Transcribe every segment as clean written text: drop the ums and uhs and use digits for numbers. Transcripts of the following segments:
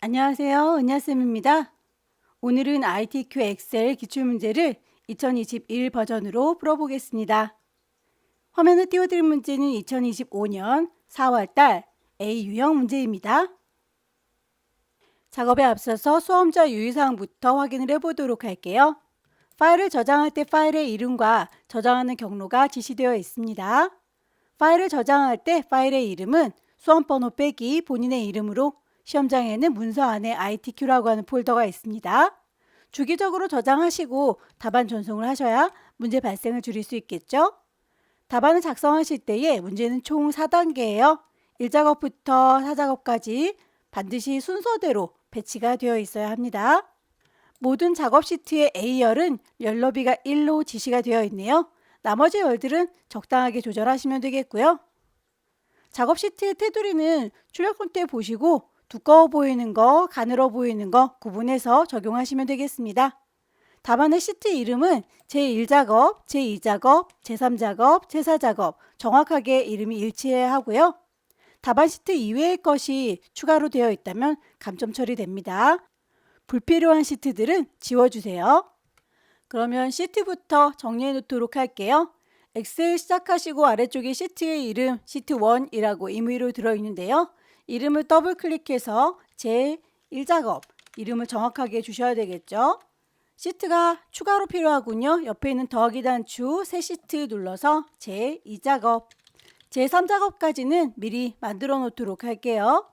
안녕하세요. 은하쌤입니다. 오늘은 ITQ 엑셀 기출문제를 2021 버전으로 풀어보겠습니다. 화면에 띄워드릴 문제는 2025년 4월달 A 유형 문제입니다. 작업에 앞서서 수험자 유의사항부터 확인을 해보도록 할게요. 파일을 저장할 때 파일의 이름과 저장하는 경로가 지시되어 있습니다. 파일을 저장할 때 파일의 이름은 수험번호 빼기 본인의 이름으로 시험장에는 문서 안에 ITQ라고 하는 폴더가 있습니다. 주기적으로 저장하시고 답안 전송을 하셔야 문제 발생을 줄일 수 있겠죠? 답안을 작성하실 때에 문제는 총 4단계예요. 1작업부터 4작업까지 반드시 순서대로 배치가 되어 있어야 합니다. 모든 작업 시트의 A열은 열 너비가 1로 지시가 되어 있네요. 나머지 열들은 적당하게 조절하시면 되겠고요. 작업 시트의 테두리는 출력권 때 보시고 두꺼워 보이는 거, 가늘어 보이는 거 구분해서 적용하시면 되겠습니다. 답안의 시트 이름은 제1작업, 제2작업, 제3작업, 제4작업 정확하게 이름이 일치해야 하고요. 답안 시트 이외의 것이 추가로 되어 있다면 감점 처리됩니다. 불필요한 시트들은 지워주세요. 그러면 시트부터 정리해 놓도록 할게요. 엑셀 시작하시고 아래쪽에 시트의 이름 시트1이라고 임의로 들어있는데요. 이름을 더블 클릭해서 제1작업 이름을 정확하게 주셔야 되겠죠. 시트가 추가로 필요하군요. 옆에 있는 더하기 단추 새 시트 눌러서 제2작업 제3작업까지는 미리 만들어 놓도록 할게요.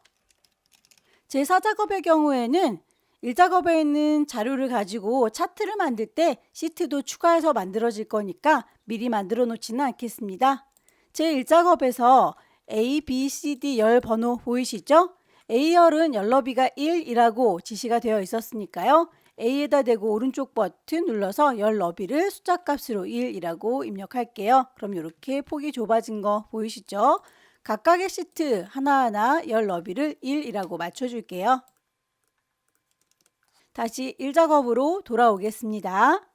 제4작업의 경우에는 1작업에 있는 자료를 가지고 차트를 만들 때 시트도 추가해서 만들어질 거니까 미리 만들어 놓지는 않겠습니다. 제1작업에서 A, B, C, D 열 번호 보이시죠? A열은 열 너비가 1이라고 지시가 되어 있었으니까요. A에다 대고 오른쪽 버튼 눌러서 열 너비를 숫자 값으로 1이라고 입력할게요. 그럼 이렇게 폭이 좁아진 거 보이시죠? 각각의 시트 하나하나 열 너비를 1이라고 맞춰줄게요. 다시 1작업으로 돌아오겠습니다.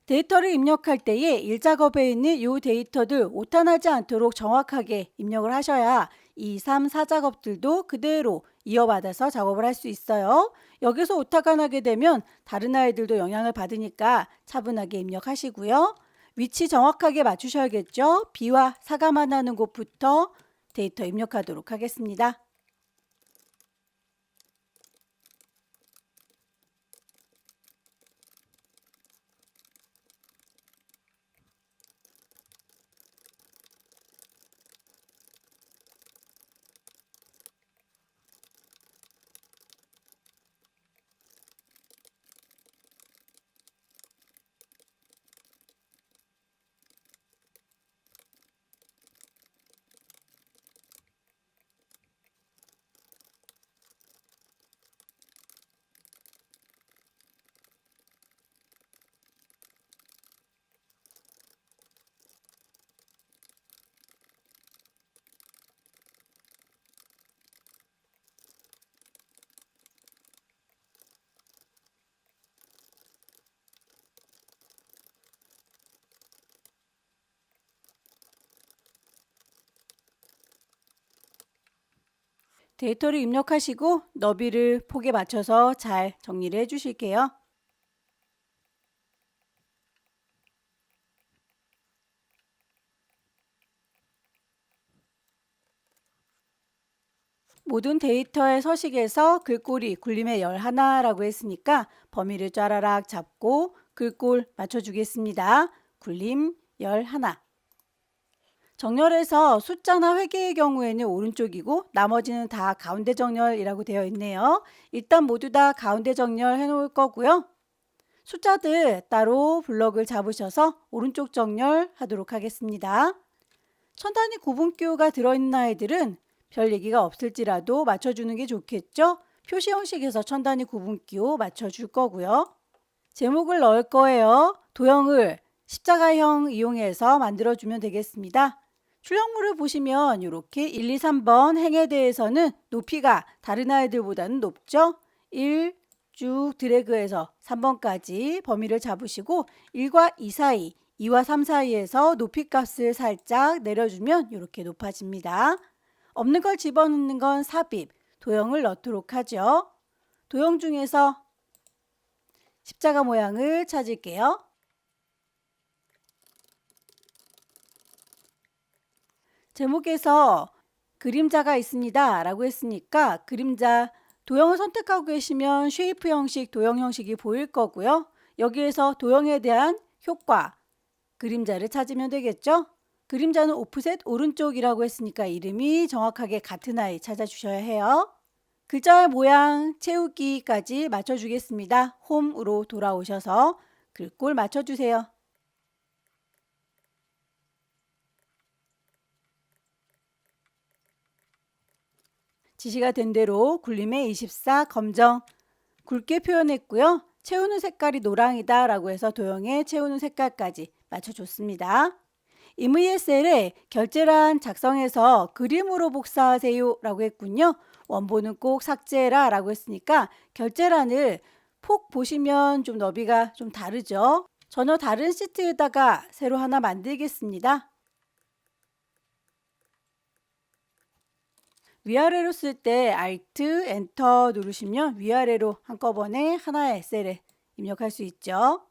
데이터를 입력할 때에 1작업에 있는 이 데이터들 오타나지 않도록 정확하게 입력을 하셔야 2, 3, 4작업들도 그대로 이어받아서 작업을 할 수 있어요. 여기서 오타가 나게 되면 다른 아이들도 영향을 받으니까 차분하게 입력하시고요. 위치 정확하게 맞추셔야겠죠. B와 사가 만나는 곳부터 데이터 입력하도록 하겠습니다. 데이터를 입력하시고 너비를 폭에 맞춰서 잘 정리를 해주실게요. 모든 데이터의 서식에서 글꼴이 굴림의 열 하나라고 했으니까 범위를 짜라락 잡고 글꼴 맞춰주겠습니다. 굴림 열 하나. 정렬에서 숫자나 회계의 경우에는 오른쪽이고 나머지는 다 가운데 정렬이라고 되어 있네요. 일단 모두 다 가운데 정렬 해놓을 거고요. 숫자들 따로 블럭을 잡으셔서 오른쪽 정렬 하도록 하겠습니다. 천 단위 구분기호가 들어있는 아이들은 별 얘기가 없을지라도 맞춰주는 게 좋겠죠? 표시 형식에서 천 단위 구분기호 맞춰줄 거고요. 제목을 넣을 거예요. 도형을 십자가형 이용해서 만들어주면 되겠습니다. 출력물을 보시면 이렇게 1, 2, 3번 행에 대해서는 높이가 다른 아이들보다는 높죠? 1 쭉 드래그해서 3번까지 범위를 잡으시고 1과 2 사이 2와 3 사이에서 높이 값을 살짝 내려주면 이렇게 높아집니다. 없는 걸 집어넣는 건 삽입, 도형을 넣도록 하죠. 도형 중에서 십자가 모양을 찾을게요. 제목에서 그림자가 있습니다 라고 했으니까 그림자 도형을 선택하고 계시면 쉐이프 형식, 도형 형식이 보일 거고요. 여기에서 도형에 대한 효과, 그림자를 찾으면 되겠죠. 그림자는 오프셋 오른쪽이라고 했으니까 이름이 정확하게 같은 아이 찾아주셔야 해요. 글자의 모양 채우기까지 맞춰주겠습니다. 홈으로 돌아오셔서 글꼴 맞춰주세요. 지시가 된 대로 굴림의 24 검정 굵게 표현했고요. 채우는 색깔이 노랑이다 라고 해서 도형에 채우는 색깔까지 맞춰줬습니다. 임의의 셀에 결제란 작성해서 그림으로 복사하세요 라고 했군요. 원본은 꼭 삭제해라 라고 했으니까 결제란을 폭 보시면 좀 너비가 좀 다르죠. 전혀 다른 시트에다가 새로 하나 만들겠습니다. 위아래로 쓸 때 Alt, Enter 누르시면 위아래로 한꺼번에 하나의 셀에 입력할 수 있죠.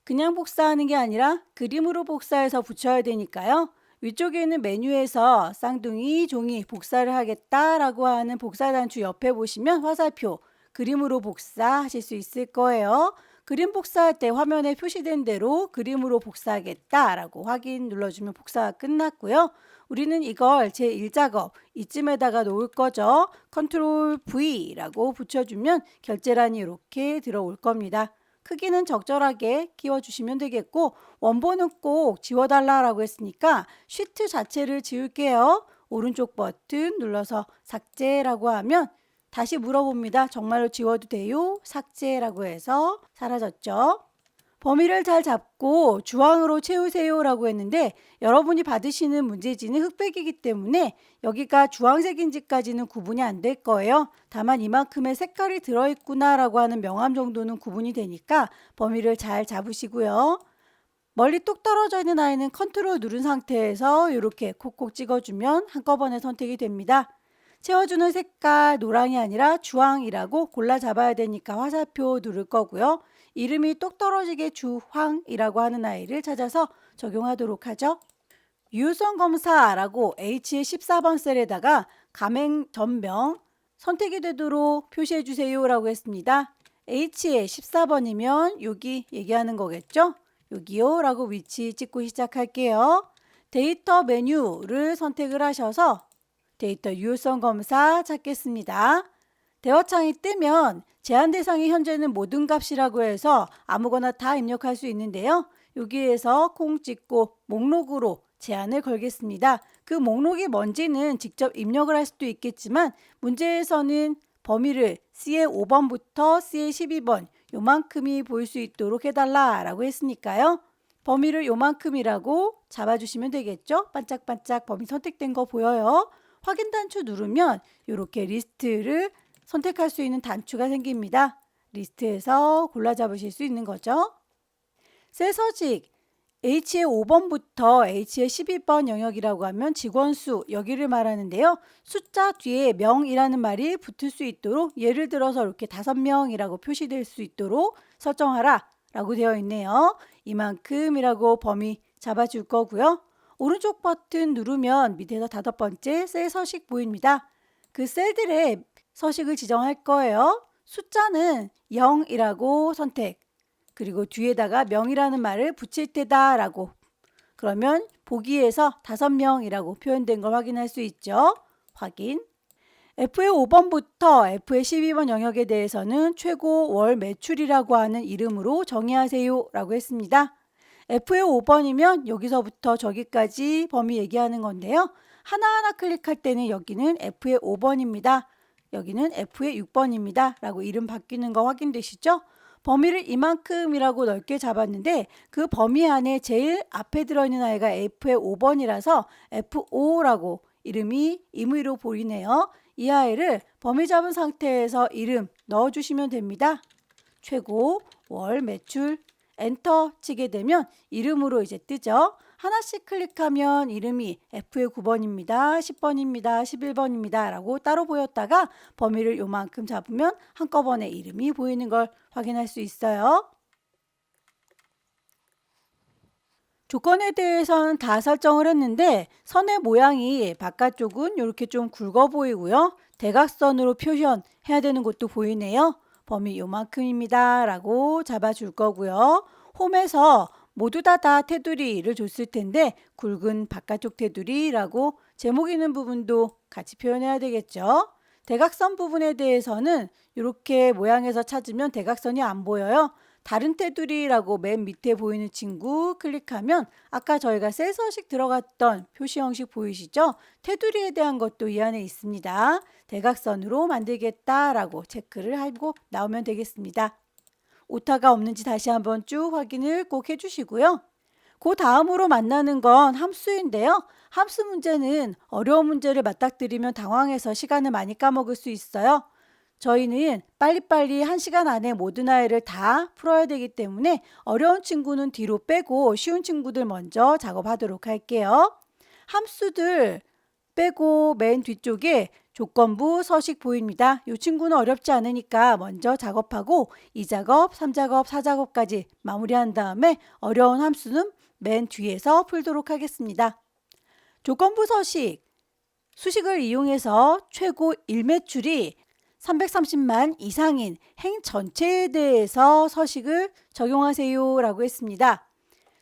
그냥 복사하는 게 아니라 그림으로 복사해서 붙여야 되니까요. 위쪽에 있는 메뉴에서 쌍둥이 종이 복사를 하겠다라고 하는 복사 단추 옆에 보시면 화살표 그림으로 복사하실 수 있을 거예요. 그림 복사할 때 화면에 표시된 대로 그림으로 복사하겠다라고 확인 눌러주면 복사가 끝났고요. 우리는 이걸 제1작업 이쯤에다가 놓을 거죠. 컨트롤 V라고 붙여주면 결제란이 이렇게 들어올 겁니다. 크기는 적절하게 키워주시면 되겠고 원본은 꼭 지워달라고 했으니까 시트 자체를 지울게요. 오른쪽 버튼 눌러서 삭제라고 하면 다시 물어봅니다. 정말로 지워도 돼요? 삭제라고 해서 사라졌죠. 범위를 잘 잡고 주황으로 채우세요 라고 했는데 여러분이 받으시는 문제지는 흑백이기 때문에 여기가 주황색인지까지는 구분이 안 될 거예요. 다만 이만큼의 색깔이 들어있구나 라고 하는 명암 정도는 구분이 되니까 범위를 잘 잡으시고요. 멀리 뚝 떨어져 있는 아이는 컨트롤 누른 상태에서 이렇게 콕콕 찍어주면 한꺼번에 선택이 됩니다. 채워주는 색깔 노랑이 아니라 주황이라고 골라 잡아야 되니까 화살표 누를 거고요. 이름이 똑 떨어지게 주황이라고 하는 아이를 찾아서 적용하도록 하죠. 유효성 검사라고 H의 14번 셀에다가 가맹 전명 선택이 되도록 표시해 주세요 라고 했습니다. H의 14번이면 여기 얘기하는 거겠죠. 여기요 라고 위치 찍고 시작할게요. 데이터 메뉴를 선택을 하셔서 데이터 유효성 검사 찾겠습니다. 대화창이 뜨면 제한 대상이 현재는 모든 값이라고 해서 아무거나 다 입력할 수 있는데요. 여기에서 콩 찍고 목록으로 제한을 걸겠습니다. 그 목록이 뭔지는 직접 입력을 할 수도 있겠지만 문제에서는 범위를 C의 5번부터 C의 12번 요만큼이 보일 수 있도록 해달라고 했으니까요. 범위를 요만큼이라고 잡아주시면 되겠죠. 반짝반짝 범위 선택된 거 보여요. 확인 단추 누르면 이렇게 리스트를 선택할 수 있는 단추가 생깁니다. 리스트에서 골라 잡으실 수 있는 거죠. 셀 서식 H의 5번부터 H의 12번 영역이라고 하면 직원 수 여기를 말하는데요. 숫자 뒤에 명이라는 말이 붙을 수 있도록 예를 들어서 이렇게 5명이라고 표시될 수 있도록 설정하라 라고 되어 있네요. 이만큼이라고 범위 잡아줄 거고요. 오른쪽 버튼 누르면 밑에서 5번째 셀 서식 보입니다. 그 셀들의 서식을 지정할 거예요. 숫자는 0이라고 선택, 그리고 뒤에다가 명이라는 말을 붙일 테다 라고. 그러면 보기에서 5명이라고 표현된 걸 확인할 수 있죠. 확인. F의 5번부터 F의 12번 영역에 대해서는 최고 월 매출이라고 하는 이름으로 정의하세요 라고 했습니다. F의 5번이면 여기서부터 저기까지 범위 얘기하는 건데요. 하나하나 클릭할 때는 여기는 F의 5번입니다. 여기는 F의 6번입니다. 라고 이름 바뀌는 거 확인되시죠? 범위를 이만큼이라고 넓게 잡았는데 그 범위 안에 제일 앞에 들어있는 아이가 F의 5번이라서 F5라고 이름이 임의로 보이네요. 이 아이를 범위 잡은 상태에서 이름 넣어주시면 됩니다. 최고, 월, 매출, 엔터 치게 되면 이름으로 이제 뜨죠. 하나씩 클릭하면 이름이 F의 9번입니다. 10번입니다. 11번입니다. 라고 따로 보였다가 범위를 요만큼 잡으면 한꺼번에 이름이 보이는 걸 확인할 수 있어요. 조건에 대해서는 다 설정을 했는데 선의 모양이 바깥쪽은 이렇게 좀 굵어 보이고요. 대각선으로 표현해야 되는 것도 보이네요. 범위 요만큼입니다. 라고 잡아줄 거고요. 홈에서 모두 다 테두리를 줬을 텐데 굵은 바깥쪽 테두리라고 제목 있는 부분도 같이 표현해야 되겠죠. 대각선 부분에 대해서는 이렇게 모양에서 찾으면 대각선이 안 보여요. 다른 테두리라고 맨 밑에 보이는 친구 클릭하면 아까 저희가 셀 서식 들어갔던 표시 형식 보이시죠? 테두리에 대한 것도 이 안에 있습니다. 대각선으로 만들겠다라고 체크를 하고 나오면 되겠습니다. 오타가 없는지 다시 한번 쭉 확인을 꼭 해주시고요. 그 다음으로 만나는 건 함수인데요. 함수 문제는 어려운 문제를 맞닥뜨리면 당황해서 시간을 많이 까먹을 수 있어요. 저희는 빨리빨리 1시간 안에 모든 아이를 다 풀어야 되기 때문에 어려운 친구는 뒤로 빼고 쉬운 친구들 먼저 작업하도록 할게요. 함수들 빼고 맨 뒤쪽에 조건부 서식 보입니다. 이 친구는 어렵지 않으니까 먼저 작업하고 2작업, 3작업, 4작업까지 마무리한 다음에 어려운 함수는 맨 뒤에서 풀도록 하겠습니다. 조건부 서식, 수식을 이용해서 최고 일매출이 330만 이상인 행 전체에 대해서 서식을 적용하세요 라고 했습니다.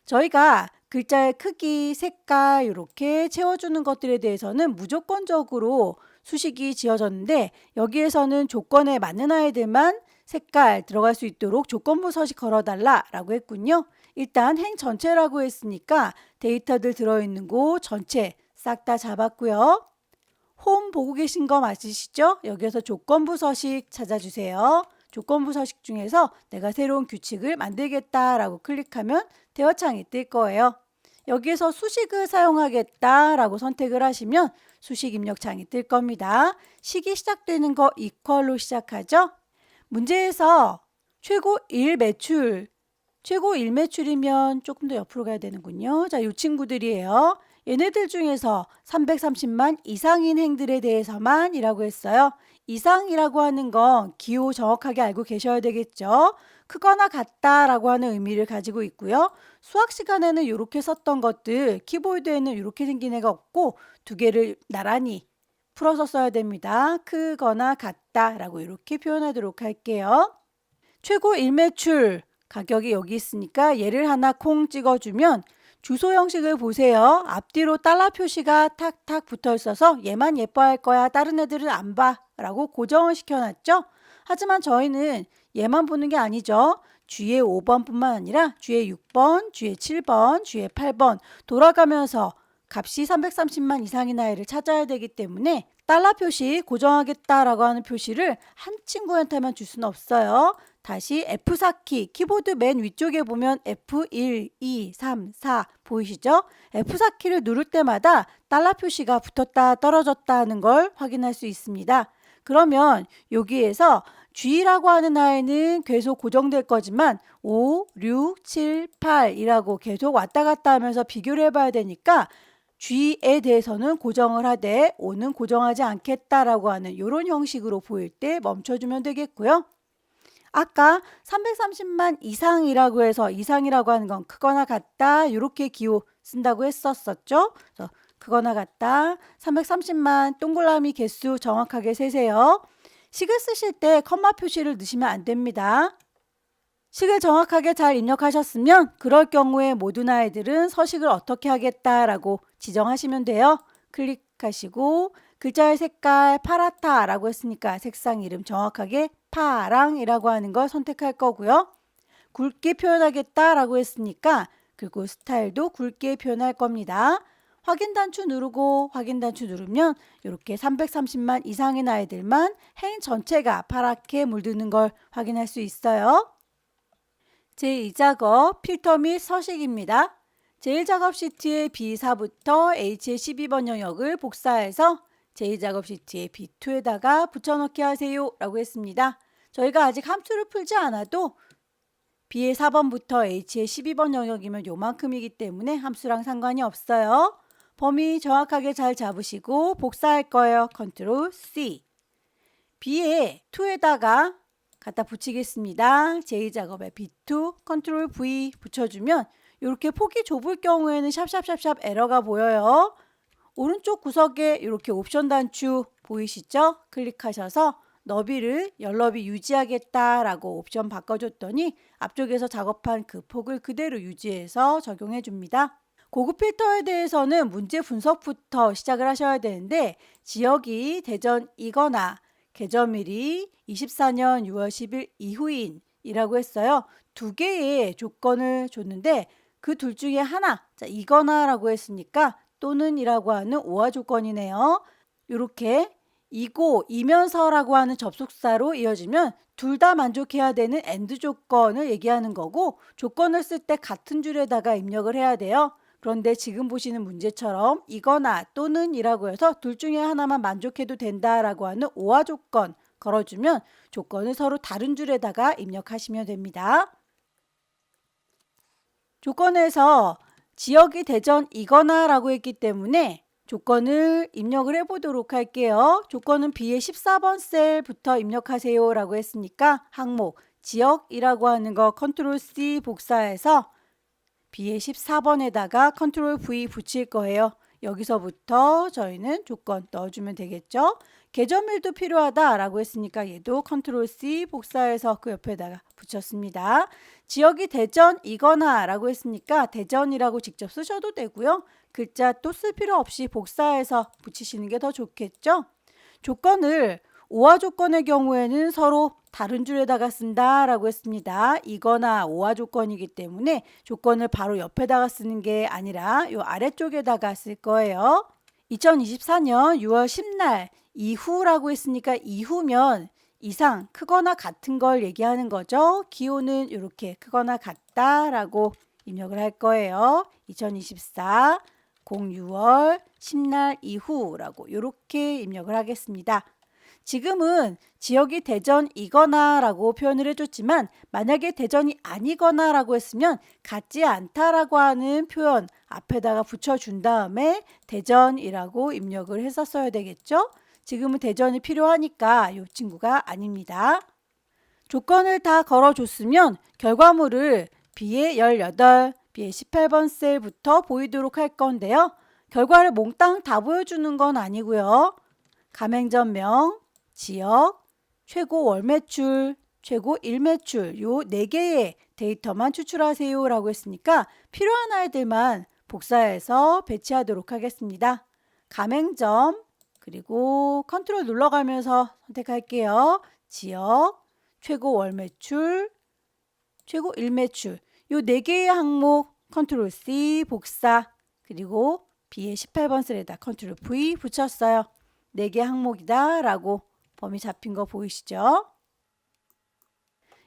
저희가 글자의 크기, 색깔 이렇게 채워주는 것들에 대해서는 무조건적으로 수식이 지어졌는데 여기에서는 조건에 맞는 아이들만 색깔 들어갈 수 있도록 조건부 서식 걸어달라 라고 했군요. 일단 행 전체라고 했으니까 데이터들 들어있는 곳 전체 싹 다 잡았고요. 홈 보고 계신 거 맞으시죠? 여기에서 조건부 서식 찾아주세요. 조건부 서식 중에서 내가 새로운 규칙을 만들겠다라고 클릭하면 대화창이 뜰 거예요. 여기에서 수식을 사용하겠다라고 선택을 하시면 수식 입력창이 뜰 겁니다. 식이 시작되는 거 이퀄로 시작하죠? 문제에서 최고 1매출, 최고 1매출이면 조금 더 옆으로 가야 되는군요. 자, 이 친구들이에요. 얘네들 중에서 330만 이상인 행들에 대해서만 이라고 했어요. 이상이라고 하는 건 기호 정확하게 알고 계셔야 되겠죠. 크거나 같다라고 하는 의미를 가지고 있고요. 수학 시간에는 이렇게 썼던 것들 키보드에는 이렇게 생긴 애가 없고 두 개를 나란히 풀어서 써야 됩니다. 크거나 같다라고 이렇게 표현하도록 할게요. 최고 일매출 가격이 여기 있으니까 얘를 하나 콩 찍어주면 주소 형식을 보세요. 앞뒤로 달러 표시가 탁탁 붙어 있어서 얘만 예뻐할 거야. 다른 애들은 안 봐. 라고 고정을 시켜놨죠. 하지만 저희는 얘만 보는 게 아니죠. G의 5번뿐만 아니라 G의 6번, G의 7번, G의 8번 돌아가면서 값이 330만 이상인 아이를 찾아야 되기 때문에 달러 표시 고정하겠다라고 하는 표시를 한 친구한테만 줄 수는 없어요. 다시 F4키, 키보드 맨 위쪽에 보면 F1, 2, 3, 4 보이시죠? F4키를 누를 때마다 달러 표시가 붙었다 떨어졌다 하는 걸 확인할 수 있습니다. 그러면 여기에서 G라고 하는 아이는 계속 고정될 거지만 5, 6, 7, 8이라고 계속 왔다 갔다 하면서 비교를 해봐야 되니까 G에 대해서는 고정을 하되 5는 고정하지 않겠다라고 하는 이런 형식으로 보일 때 멈춰주면 되겠고요. 아까 330만 이상이라고 해서 이상이라고 하는 건 크거나 같다 이렇게 기호 쓴다고 했었죠. 그래서 크거나 같다 330만 동그라미 개수 정확하게 세세요. 식을 쓰실 때 컴마 표시를 넣으시면 안 됩니다. 식을 정확하게 잘 입력하셨으면 그럴 경우에 모든 아이들은 서식을 어떻게 하겠다라고 지정하시면 돼요. 클릭하시고 글자의 색깔 파랗다라고 했으니까 색상 이름 정확하게 파랑이라고 하는 걸 선택할 거고요. 굵게 표현하겠다라고 했으니까 그리고 스타일도 굵게 표현할 겁니다. 확인 단추 누르고 확인 단추 누르면 이렇게 330만 이상인 아이들만 행 전체가 파랗게 물드는 걸 확인할 수 있어요. 제2작업 필터 및 서식입니다. 제1작업 시트의 B4부터 H의 12번 영역을 복사해서 제2작업 시트의 B2에다가 붙여넣기 하세요 라고 했습니다. 저희가 아직 함수를 풀지 않아도 B의 4번부터 H의 12번 영역이면 요만큼이기 때문에 함수랑 상관이 없어요. 범위 정확하게 잘 잡으시고 복사할 거예요. 컨트롤 C. B에 2에다가 갖다 붙이겠습니다. 제2작업에 B2, 컨트롤 V 붙여주면 이렇게 폭이 좁을 경우에는 샵샵샵샵 에러가 보여요. 오른쪽 구석에 이렇게 옵션 단추 보이시죠? 클릭하셔서 너비를 열너비 유지하겠다라고 옵션 바꿔줬더니 앞쪽에서 작업한 그 폭을 그대로 유지해서 적용해 줍니다. 고급 필터에 대해서는 문제 분석부터 시작을 하셔야 되는데 지역이 대전이거나 개점일이 24년 6월 10일 이후인 이라고 했어요. 두 개의 조건을 줬는데 그 둘 중에 하나, 자, 이거나 라고 했으니까 또는 이라고 하는 오화 조건이네요. 이렇게 이고 이면서라고 하는 접속사로 이어지면 둘 다 만족해야 되는 AND 조건을 얘기하는 거고 조건을 쓸 때 같은 줄에다가 입력을 해야 돼요. 그런데 지금 보시는 문제처럼 이거나 또는 이라고 해서 둘 중에 하나만 만족해도 된다라고 하는 오화 조건 걸어주면 조건을 서로 다른 줄에다가 입력하시면 됩니다. 조건에서 지역이 대전이거나 라고 했기 때문에 조건을 입력을 해보도록 할게요. 조건은 B의 14번 셀부터 입력하세요 라고 했으니까 항목 지역이라고 하는 거 컨트롤 C 복사해서 B의 14번에다가 컨트롤 V 붙일 거예요. 여기서부터 저희는 조건 넣어주면 되겠죠. 개점일도 필요하다라고 했으니까 얘도 컨트롤 C 복사해서 그 옆에다가 붙였습니다. 지역이 대전이거나 라고 했으니까 대전이라고 직접 쓰셔도 되고요. 글자 또 쓸 필요 없이 복사해서 붙이시는 게 더 좋겠죠. 조건을 오화 조건의 경우에는 서로 다른 줄에다가 쓴다 라고 했습니다. 이거나 오화 조건이기 때문에 조건을 바로 옆에다가 쓰는 게 아니라 요 아래쪽에다가 쓸 거예요. 2024년 6월 10날 이후라고 했으니까 이후면 이상 크거나 같은 걸 얘기하는 거죠. 기호는 이렇게 크거나 같다라고 입력을 할 거예요. 2024 06월 10날 이후라고 이렇게 입력을 하겠습니다. 지금은 지역이 대전이거나 라고 표현을 해줬지만 만약에 대전이 아니거나 라고 했으면 같지 않다라고 하는 표현 앞에다가 붙여준 다음에 대전이라고 입력을 해서 써야 되겠죠. 지금은 대전이 필요하니까 이 친구가 아닙니다. 조건을 다 걸어줬으면 결과물을 B의 18, B의 18번 셀부터 보이도록 할 건데요. 결과를 몽땅 다 보여주는 건 아니고요. 가맹점명, 지역, 최고 월매출, 최고 일매출 요 4개의 데이터만 추출하세요 라고 했으니까 필요한 아이들만 복사해서 배치하도록 하겠습니다. 가맹점 그리고 컨트롤 눌러가면서 선택할게요. 지역, 최고 월매출, 최고 일매출 요 4개의 항목 컨트롤 C 복사 그리고 B의 18번 셀에다 컨트롤 V 붙였어요. 4개 항목이다 라고 범위 잡힌 거 보이시죠?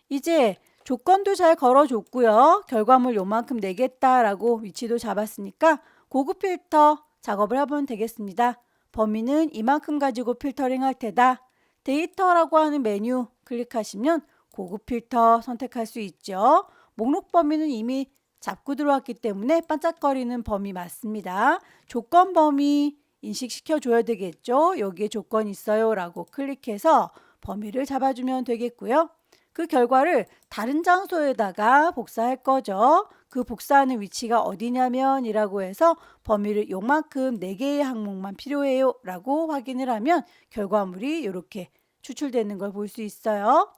이제 조건도 잘 걸어줬고요. 결과물 요만큼 내겠다라고 위치도 잡았으니까 고급 필터 작업을 해보면 되겠습니다. 범위는 이만큼 가지고 필터링 할 테다. 데이터라고 하는 메뉴 클릭하시면 고급 필터 선택할 수 있죠. 목록 범위는 이미 잡고 들어왔기 때문에 반짝거리는 범위 맞습니다. 조건 범위 인식시켜 줘야 되겠죠. 여기에 조건 있어요 라고 클릭해서 범위를 잡아주면 되겠고요. 그 결과를 다른 장소에다가 복사할 거죠. 그 복사하는 위치가 어디냐면 이라고 해서 범위를 요만큼 4개의 항목만 필요해요 라고 확인을 하면 결과물이 이렇게 추출되는 걸 볼 수 있어요.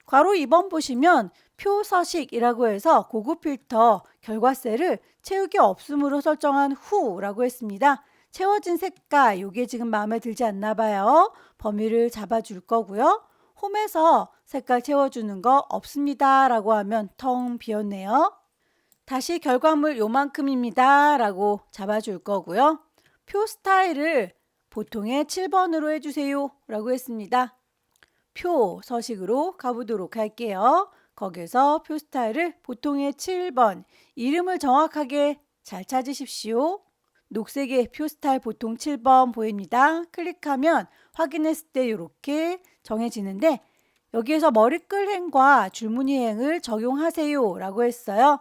괄호 2번 보시면 표 서식이라고 해서 고급 필터 결과 셀을 채우기 없음으로 설정한 후라고 했습니다. 채워진 색깔 이게 지금 마음에 들지 않나 봐요. 범위를 잡아줄 거고요. 홈에서 색깔 채워주는 거 없습니다 라고 하면 텅 비었네요. 다시 결과물 요만큼입니다 라고 잡아줄 거고요. 표 스타일을 보통의 7번으로 해주세요 라고 했습니다. 표 서식으로 가보도록 할게요. 거기서 표 스타일을 보통의 7번 이름을 정확하게 잘 찾으십시오. 녹색의 표 스타일 보통 7번 보입니다. 클릭하면 확인했을 때 이렇게 정해지는데 여기에서 머리끌행과 줄무늬행을 적용하세요 라고 했어요.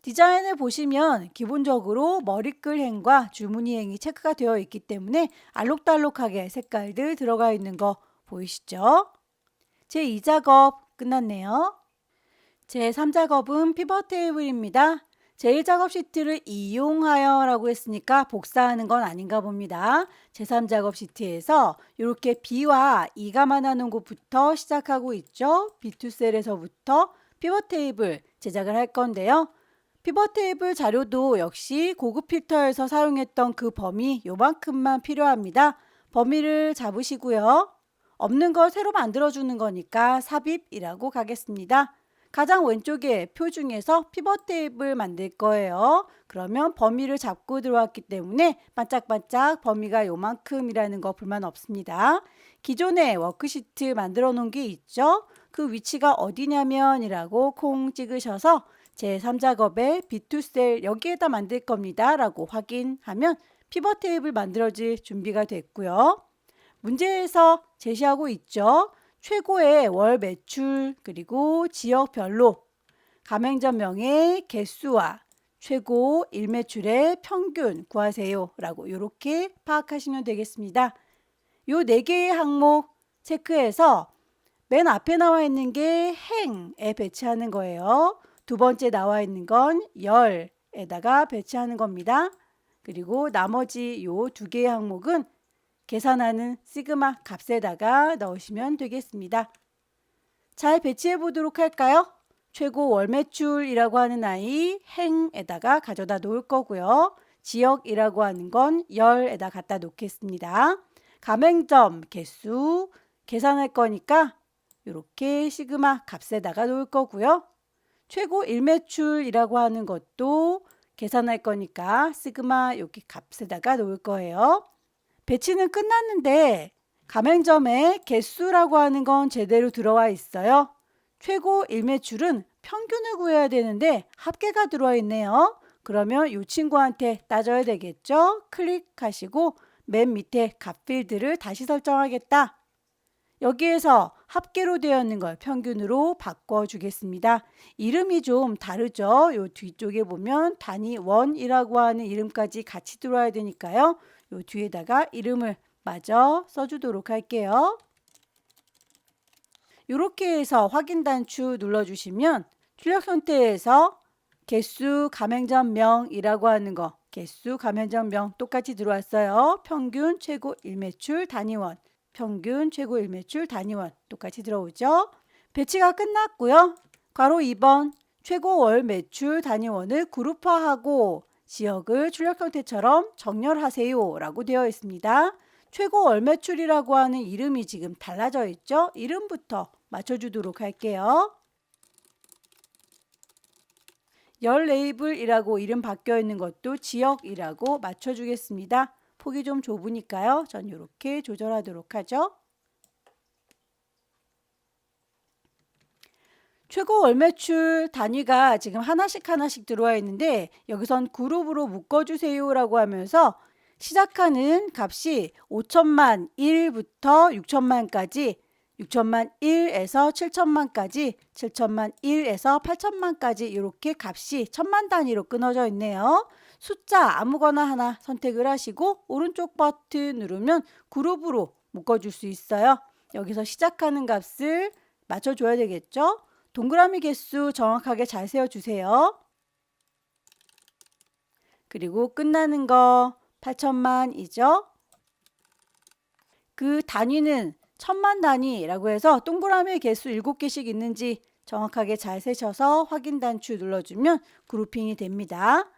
디자인을 보시면 기본적으로 머리끌행과 줄무늬행이 체크가 되어 있기 때문에 알록달록하게 색깔들 들어가 있는 거 보이시죠? 제2작업 끝났네요. 제3작업은 피벗 테이블입니다. 제1작업 시트를 이용하여 라고 했으니까 복사하는 건 아닌가 봅니다. 제3작업 시트에서 이렇게 B와 E가 만나는 곳부터 시작하고 있죠. B2셀에서부터 피벗 테이블 제작을 할 건데요. 피벗 테이블 자료도 역시 고급 필터에서 사용했던 그 범위 요만큼만 필요합니다. 범위를 잡으시고요. 없는 걸 새로 만들어주는 거니까 삽입이라고 가겠습니다. 가장 왼쪽에 표 중에서 피벗 테이블 만들 거예요. 그러면 범위를 잡고 들어왔기 때문에 반짝반짝 범위가 요만큼이라는 거 불만 없습니다. 기존에 워크시트 만들어 놓은 게 있죠. 그 위치가 어디냐면 이라고 콩 찍으셔서 제3작업에 B2셀 여기에다 만들 겁니다 라고 확인하면 피벗 테이블 만들어질 준비가 됐고요. 문제에서 제시하고 있죠. 최고의 월 매출 그리고 지역별로 가맹점명의 개수와 최고 일매출의 평균 구하세요 라고 이렇게 파악하시면 되겠습니다. 요 4개의 항목 체크해서 맨 앞에 나와 있는 게 행에 배치하는 거예요. 두 번째 나와 있는 건 열에다가 배치하는 겁니다. 그리고 나머지 요 2개의 항목은 계산하는 시그마 값에다가 넣으시면 되겠습니다. 잘 배치해 보도록 할까요? 최고 월매출이라고 하는 아이 행에다가 가져다 놓을 거고요. 지역이라고 하는 건 열에다 갖다 놓겠습니다. 가맹점 개수 계산할 거니까 이렇게 시그마 값에다가 놓을 거고요. 최고 일매출이라고 하는 것도 계산할 거니까 시그마 여기 값에다가 놓을 거예요. 배치는 끝났는데 가맹점의 개수라고 하는 건 제대로 들어와 있어요. 최고 일매출은 평균을 구해야 되는데 합계가 들어와 있네요. 그러면 이 친구한테 따져야 되겠죠? 클릭하시고 맨 밑에 값 필드를 다시 설정하겠다. 여기에서 합계로 되어 있는 걸 평균으로 바꿔주겠습니다. 이름이 좀 다르죠? 요 뒤쪽에 보면 단위 원이라고 하는 이름까지 같이 들어와야 되니까요. 요 뒤에다가 이름을 마저 써주도록 할게요. 이렇게 해서 확인 단추 눌러주시면 출력 선택에서 개수 가맹점 명이라고 하는 거 개수 가맹점 명 똑같이 들어왔어요. 평균 최고 일매출 단위원 평균 최고 일매출 단위원 똑같이 들어오죠. 배치가 끝났고요. 괄호 2번 최고 월 매출 단위원을 그룹화하고 지역을 출력 형태처럼 정렬하세요 라고 되어 있습니다. 최고 월 매출이라고 하는 이름이 지금 달라져 있죠. 이름부터 맞춰주도록 할게요. 열 레이블이라고 이름 바뀌어 있는 것도 지역이라고 맞춰주겠습니다. 폭이 좀 좁으니까요. 전 이렇게 조절하도록 하죠. 최고 월매출 단위가 지금 하나씩 들어와 있는데 여기선 그룹으로 묶어주세요 라고 하면서 시작하는 값이 5천만 1부터 6천만까지 6천만 1에서 7천만까지 7천만 1에서 8천만까지 이렇게 값이 천만 단위로 끊어져 있네요. 숫자 아무거나 하나 선택을 하시고 오른쪽 버튼 누르면 그룹으로 묶어줄 수 있어요. 여기서 시작하는 값을 맞춰줘야 되겠죠. 동그라미 개수 정확하게 잘 세워주세요. 그리고 끝나는 거 8천만이죠. 그 단위는 천만 단위라고 해서 동그라미 개수 7개씩 있는지 정확하게 잘 세셔서 확인 단추 눌러주면 그룹핑이 됩니다.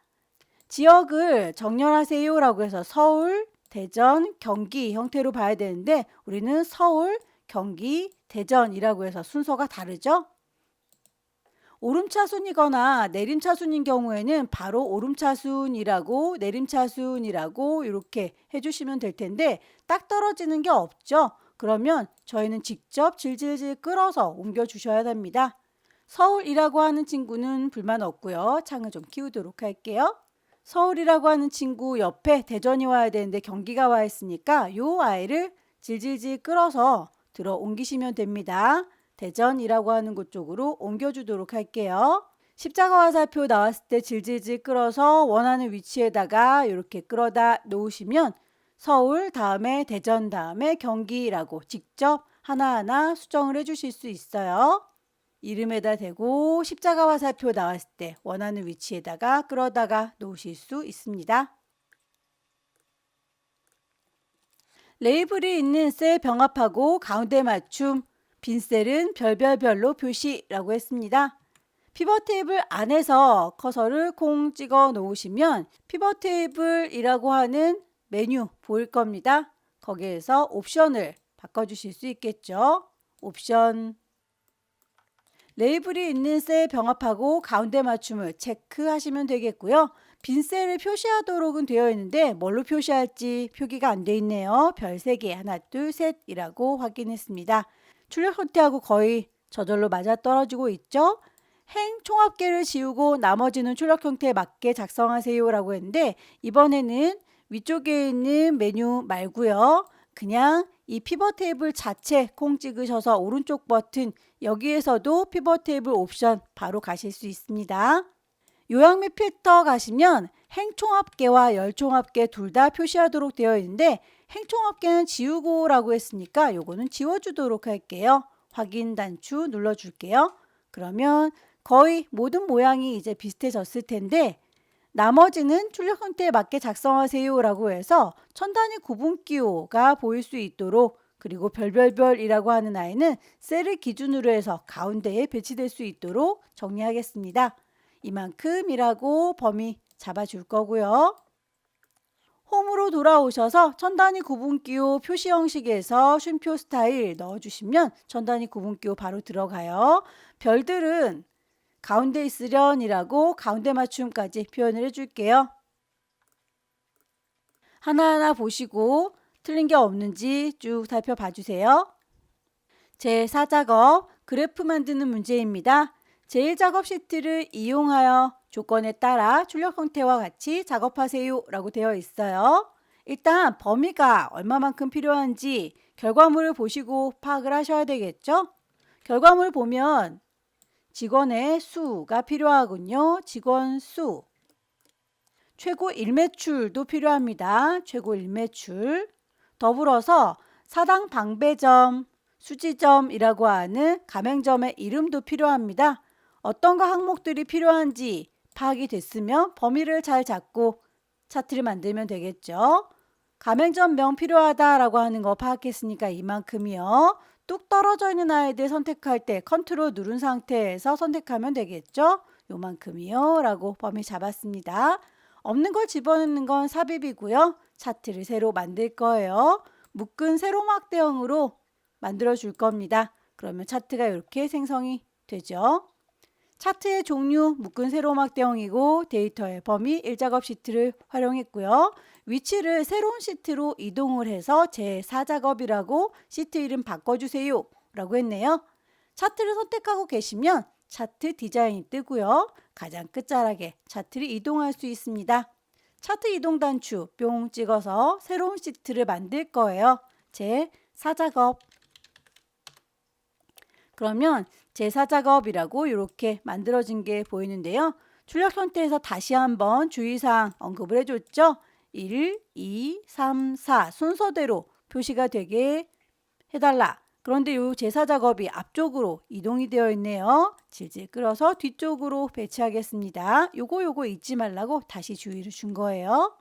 지역을 정렬하세요 라고 해서 서울, 대전, 경기 형태로 봐야 되는데 우리는 서울, 경기, 대전이라고 해서 순서가 다르죠. 오름차순이거나 내림차순인 경우에는 바로 오름차순이라고 내림차순이라고 이렇게 해주시면 될 텐데 딱 떨어지는 게 없죠. 그러면 저희는 직접 질질질 끌어서 옮겨 주셔야 됩니다. 서울이라고 하는 친구는 불만 없고요. 창을 좀 키우도록 할게요. 서울이라고 하는 친구 옆에 대전이 와야 되는데 경기가 와 있으니까 요 아이를 질질질 끌어서 들어 옮기시면 됩니다. 대전이라고 하는 곳 쪽으로 옮겨주도록 할게요. 십자가 화살표 나왔을 때 질질질 끌어서 원하는 위치에다가 이렇게 끌어다 놓으시면 서울 다음에 대전 다음에 경기라고 직접 하나하나 수정을 해주실 수 있어요. 이름에다 대고 십자가 화살표 나왔을 때 원하는 위치에다가 끌어다가 놓으실 수 있습니다. 레이블이 있는 셀 병합하고 가운데 맞춤, 빈 셀은 별별별로 표시라고 했습니다. 피벗 테이블 안에서 커서를 콩 찍어 놓으시면 피벗 테이블이라고 하는 메뉴 보일 겁니다. 거기에서 옵션을 바꿔주실 수 있겠죠. 옵션, 레이블이 있는 셀 병합하고 가운데 맞춤을 체크하시면 되겠고요. 빈 셀을 표시하도록은 되어 있는데 뭘로 표시할지 표기가 안 돼 있네요. 별 3개 하나 둘 셋이라고 확인했습니다. 출력 형태하고 거의 저절로 맞아떨어지고 있죠. 행 총합계를 지우고 나머지는 출력 형태에 맞게 작성하세요 라고 했는데 이번에는 위쪽에 있는 메뉴 말고요. 그냥 이 피벗 테이블 자체 콩 찍으셔서 오른쪽 버튼 여기에서도 피벗 테이블 옵션 바로 가실 수 있습니다. 요약 및 필터 가시면 행총합계와 열총합계 둘 다 표시하도록 되어 있는데 행총합계는 지우고 라고 했으니까 요거는 지워주도록 할게요. 확인 단추 눌러줄게요. 그러면 거의 모든 모양이 이제 비슷해졌을 텐데 나머지는 출력 형태에 맞게 작성하세요 라고 해서 천 단위 구분기호가 보일 수 있도록 그리고 별별별이라고 하는 아이는 셀을 기준으로 해서 가운데에 배치될 수 있도록 정리하겠습니다. 이만큼이라고 범위 잡아줄 거고요. 홈으로 돌아오셔서 천 단위 구분기호 표시 형식에서 쉼표 스타일 넣어주시면 천 단위 구분기호 바로 들어가요. 별들은 가운데 있으련이라고 가운데 맞춤까지 표현을 해줄게요. 하나하나 보시고 틀린 게 없는지 쭉 살펴봐 주세요. 제4작업 그래프 만드는 문제입니다. 제1작업 시트를 이용하여 조건에 따라 출력 형태와 같이 작업하세요 라고 되어 있어요. 일단 범위가 얼마만큼 필요한지 결과물을 보시고 파악을 하셔야 되겠죠. 결과물 보면 직원의 수가 필요하군요. 직원 수. 최고 일매출도 필요합니다. 최고 일매출. 더불어서 사당 방배점, 수지점이라고 하는 가맹점의 이름도 필요합니다. 어떤 거 항목들이 필요한지 파악이 됐으면 범위를 잘 잡고 차트를 만들면 되겠죠. 가맹점명 필요하다라고 하는 거 파악했으니까 이만큼이요. 뚝 떨어져 있는 아이들 선택할 때 컨트롤 누른 상태에서 선택하면 되겠죠. 요만큼이요 라고 범위 잡았습니다. 없는 걸 집어넣는 건 삽입이고요. 차트를 새로 만들 거예요. 묶은 세로막 대형으로 만들어 줄 겁니다. 그러면 차트가 이렇게 생성이 되죠. 차트의 종류 묶은 세로막 대형이고 데이터의 범위 1작업 시트를 활용했고요. 위치를 새로운 시트로 이동을 해서 제4작업이라고 시트 이름 바꿔주세요 라고 했네요. 차트를 선택하고 계시면 차트 디자인이 뜨고요. 가장 끝자락에 차트를 이동할 수 있습니다. 차트 이동 단추 뿅 찍어서 새로운 시트를 만들 거예요. 제4작업. 그러면 제4작업이라고 이렇게 만들어진 게 보이는데요. 출력 형태에서 다시 한번 주의사항 언급을 해줬죠. 1, 2, 3, 4 순서대로 표시가 되게 해달라. 그런데 이 제4작업이 앞쪽으로 이동이 되어 있네요. 질질 끌어서 뒤쪽으로 배치하겠습니다. 요거 잊지 말라고 다시 주의를 준 거예요.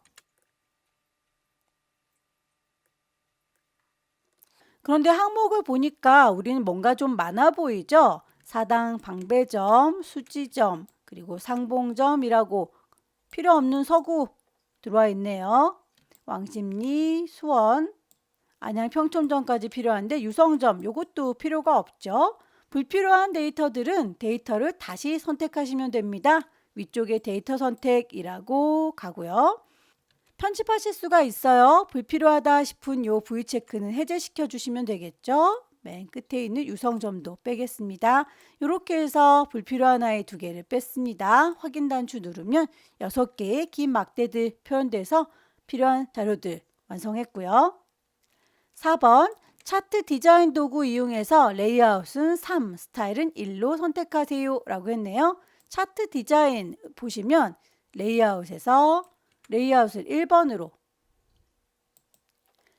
그런데 항목을 보니까 우리는 뭔가 좀 많아 보이죠? 사당 방배점, 수지점, 그리고 상봉점이라고 필요 없는 서구 들어와 있네요. 왕십리, 수원, 안양 평촌점까지 필요한데 유성점 요것도 필요가 없죠. 불필요한 데이터들은 데이터를 다시 선택하시면 됩니다. 위쪽에 데이터 선택이라고 가고요. 편집하실 수가 있어요. 불필요하다 싶은 요 부위 체크는 해제시켜 주시면 되겠죠. 맨 끝에 있는 유성점도 빼겠습니다. 이렇게 해서 불필요한 아이 2개를 뺐습니다. 확인 단추 누르면 6개의 긴 막대들 표현돼서 필요한 자료들 완성했고요. 4번 차트 디자인 도구 이용해서 레이아웃은 3, 스타일은 1로 선택하세요 라고 했네요. 차트 디자인 보시면 레이아웃에서 레이아웃을 1번으로,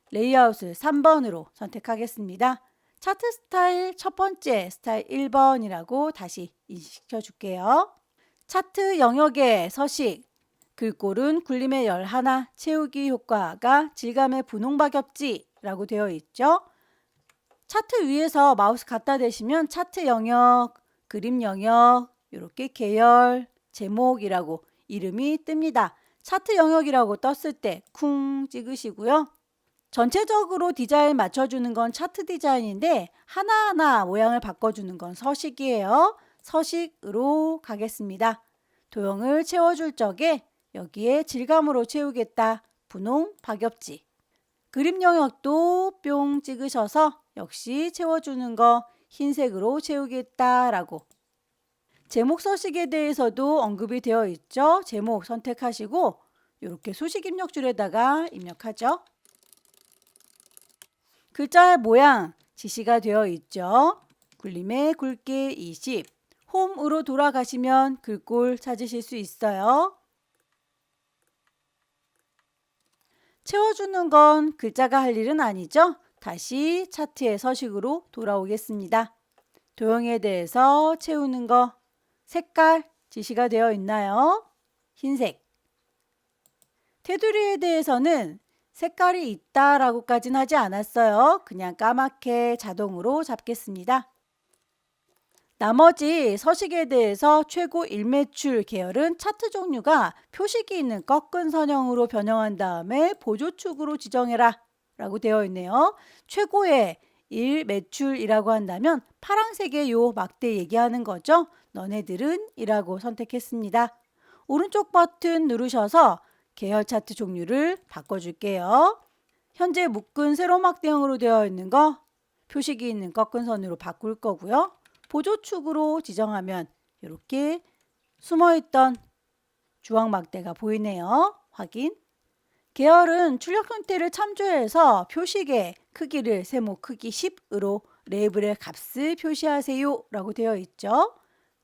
레이아웃을 3번으로 선택하겠습니다. 차트 스타일 첫 번째 스타일 1번이라고 다시 인식시켜 줄게요. 차트 영역의 서식, 글꼴은 굴림의 열 하나, 채우기 효과가 질감의 분홍박엽지라고 되어 있죠. 차트 위에서 마우스 갖다 대시면 차트 영역, 그림 영역, 이렇게 계열, 제목이라고 이름이 뜹니다. 차트 영역이라고 떴을 때 쿵 찍으시고요. 전체적으로 디자인 맞춰주는 건 차트 디자인인데 하나하나 모양을 바꿔주는 건 서식이에요. 서식으로 가겠습니다. 도형을 채워줄 적에 여기에 질감으로 채우겠다. 분홍 박엽지. 그림 영역도 뿅 찍으셔서 역시 채워주는 거 흰색으로 채우겠다라고. 제목 서식에 대해서도 언급이 되어 있죠. 제목 선택하시고 이렇게 수식 입력줄에다가 입력하죠. 글자의 모양 지시가 되어 있죠. 굴림의 굵기 20. 홈으로 돌아가시면 글꼴 찾으실 수 있어요. 채워주는 건 글자가 할 일은 아니죠. 다시 차트의 서식으로 돌아오겠습니다. 도형에 대해서 채우는 거 색깔 지시가 되어 있나요? 흰색. 테두리에 대해서는 색깔이 있다라고까지는 하지 않았어요. 그냥 까맣게 자동으로 잡겠습니다. 나머지 서식에 대해서 최고 일매출 계열은 차트 종류가 표식이 있는 꺾은 선형으로 변형한 다음에 보조축으로 지정해라 라고 되어 있네요. 최고의 일매출이라고 한다면 파란색의 요 막대 얘기하는 거죠. 너네들은 이라고 선택했습니다. 오른쪽 버튼 누르셔서 계열 차트 종류를 바꿔줄게요. 현재 묶은 세로 막대형으로 되어 있는 거 표식이 있는 꺾은 선으로 바꿀 거고요. 보조축으로 지정하면 이렇게 숨어있던 주황 막대가 보이네요. 확인. 계열은 출력 형태를 참조해서 표식의 크기를 세모 크기 10으로 레이블의 값을 표시하세요 라고 되어 있죠.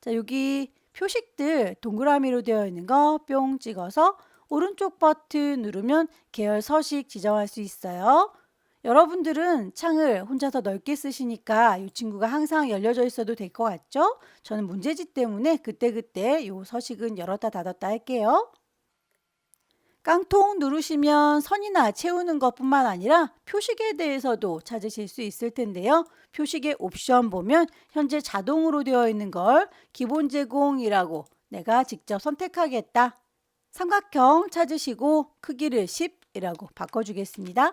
자, 여기 표식들 동그라미로 되어 있는 거 뿅 찍어서 오른쪽 버튼 누르면 계열 서식 지정할 수 있어요. 여러분들은 창을 혼자서 넓게 쓰시니까 이 친구가 항상 열려져 있어도 될 것 같죠? 저는 문제지 때문에 그때그때 이 서식은 열었다 닫았다 할게요. 깡통 누르시면 선이나 채우는 것뿐만 아니라 표식에 대해서도 찾으실 수 있을 텐데요. 표식의 옵션 보면 현재 자동으로 되어 있는 걸 기본 제공이라고 내가 직접 선택하겠다. 삼각형 찾으시고 크기를 10이라고 바꿔주겠습니다.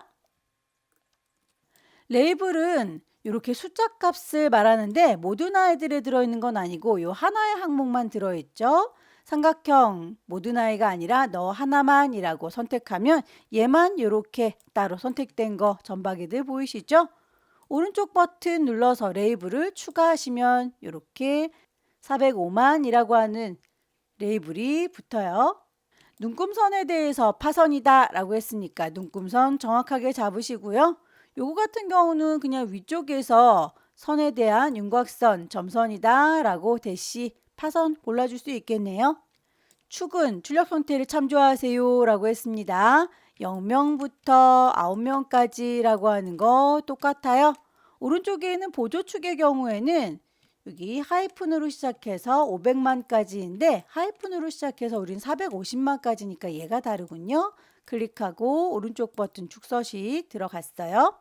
레이블은 이렇게 숫자 값을 말하는데 모든 아이들에 들어있는 건 아니고 이 하나의 항목만 들어있죠. 삼각형 모든 아이가 아니라 너 하나만이라고 선택하면 얘만 이렇게 따로 선택된 거 점박이들 보이시죠? 오른쪽 버튼 눌러서 레이블을 추가하시면 이렇게 405만이라고 하는 레이블이 붙어요. 눈금선에 대해서 파선이다 라고 했으니까 눈금선 정확하게 잡으시고요. 요거 같은 경우는 그냥 위쪽에서 선에 대한 윤곽선, 점선이다 라고 대시 파선 골라줄 수 있겠네요. 축은 출력 형태를 참조하세요 라고 했습니다. 0명부터 9명까지 라고 하는 거 똑같아요. 오른쪽에 있는 보조축의 경우에는 여기 하이픈으로 시작해서 500만까지인데 하이픈으로 시작해서 우린 450만까지니까 얘가 다르군요. 클릭하고 오른쪽 버튼 축서식 들어갔어요.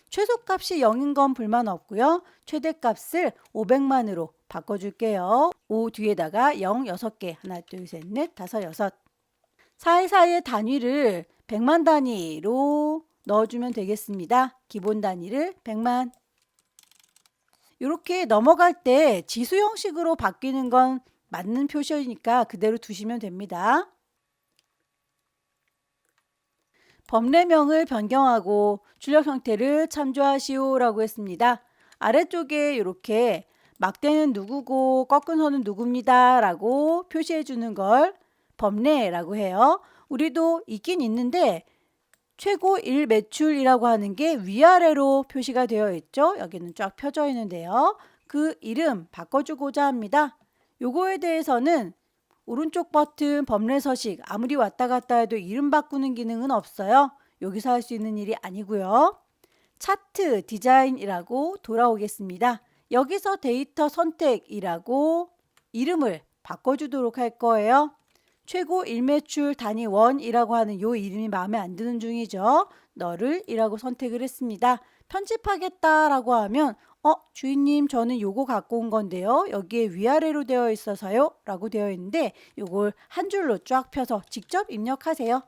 최소값이 0인 건 불만 없고요. 최대값을 500만으로 바꿔줄게요. 5 뒤에다가 0 6개 하나 둘 셋 넷 다섯 여섯 사이사이의 단위를 100만 단위로 넣어주면 되겠습니다. 기본 단위를 100만. 이렇게 넘어갈 때 지수 형식으로 바뀌는 건 맞는 표시니까 그대로 두시면 됩니다. 범례명을 변경하고 출력 형태를 참조하시오 라고 했습니다. 아래쪽에 이렇게 막대는 누구고 꺾은 선은 누굽니다 라고 표시해 주는 걸 범례라고 해요. 우리도 있긴 있는데 최고 일 매출이라고 하는 게 위아래로 표시가 되어 있죠. 여기는 쫙 펴져 있는데요. 그 이름 바꿔주고자 합니다. 요거에 대해서는 오른쪽 버튼 법례 서식 아무리 왔다 갔다 해도 이름 바꾸는 기능은 없어요. 여기서 할 수 있는 일이 아니고요. 차트 디자인이라고 돌아오겠습니다. 여기서 데이터 선택이라고 이름을 바꿔주도록 할 거예요. 최고 일매출 단위 원이라고 하는 요 이름이 마음에 안 드는 중이죠. 너를 이라고 선택을 했습니다. 편집하겠다라고 하면 주인님 저는 요거 갖고 온 건데요. 여기에 위아래로 되어 있어서요 라고 되어 있는데 요걸 한 줄로 쫙 펴서 직접 입력하세요.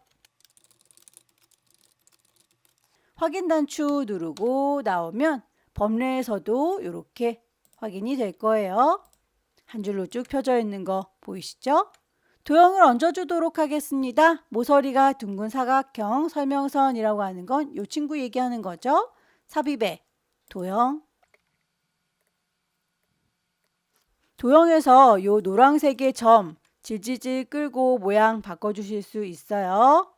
확인 단추 누르고 나오면 법례에서도 이렇게 확인이 될 거예요. 한 줄로 쭉 펴져 있는 거 보이시죠? 도형을 얹어주도록 하겠습니다. 모서리가 둥근 사각형 설명선이라고 하는 건 이 친구 얘기하는 거죠. 삽입에 도형. 도형에서 이 노란색의 점 질질질 끌고 모양 바꿔주실 수 있어요.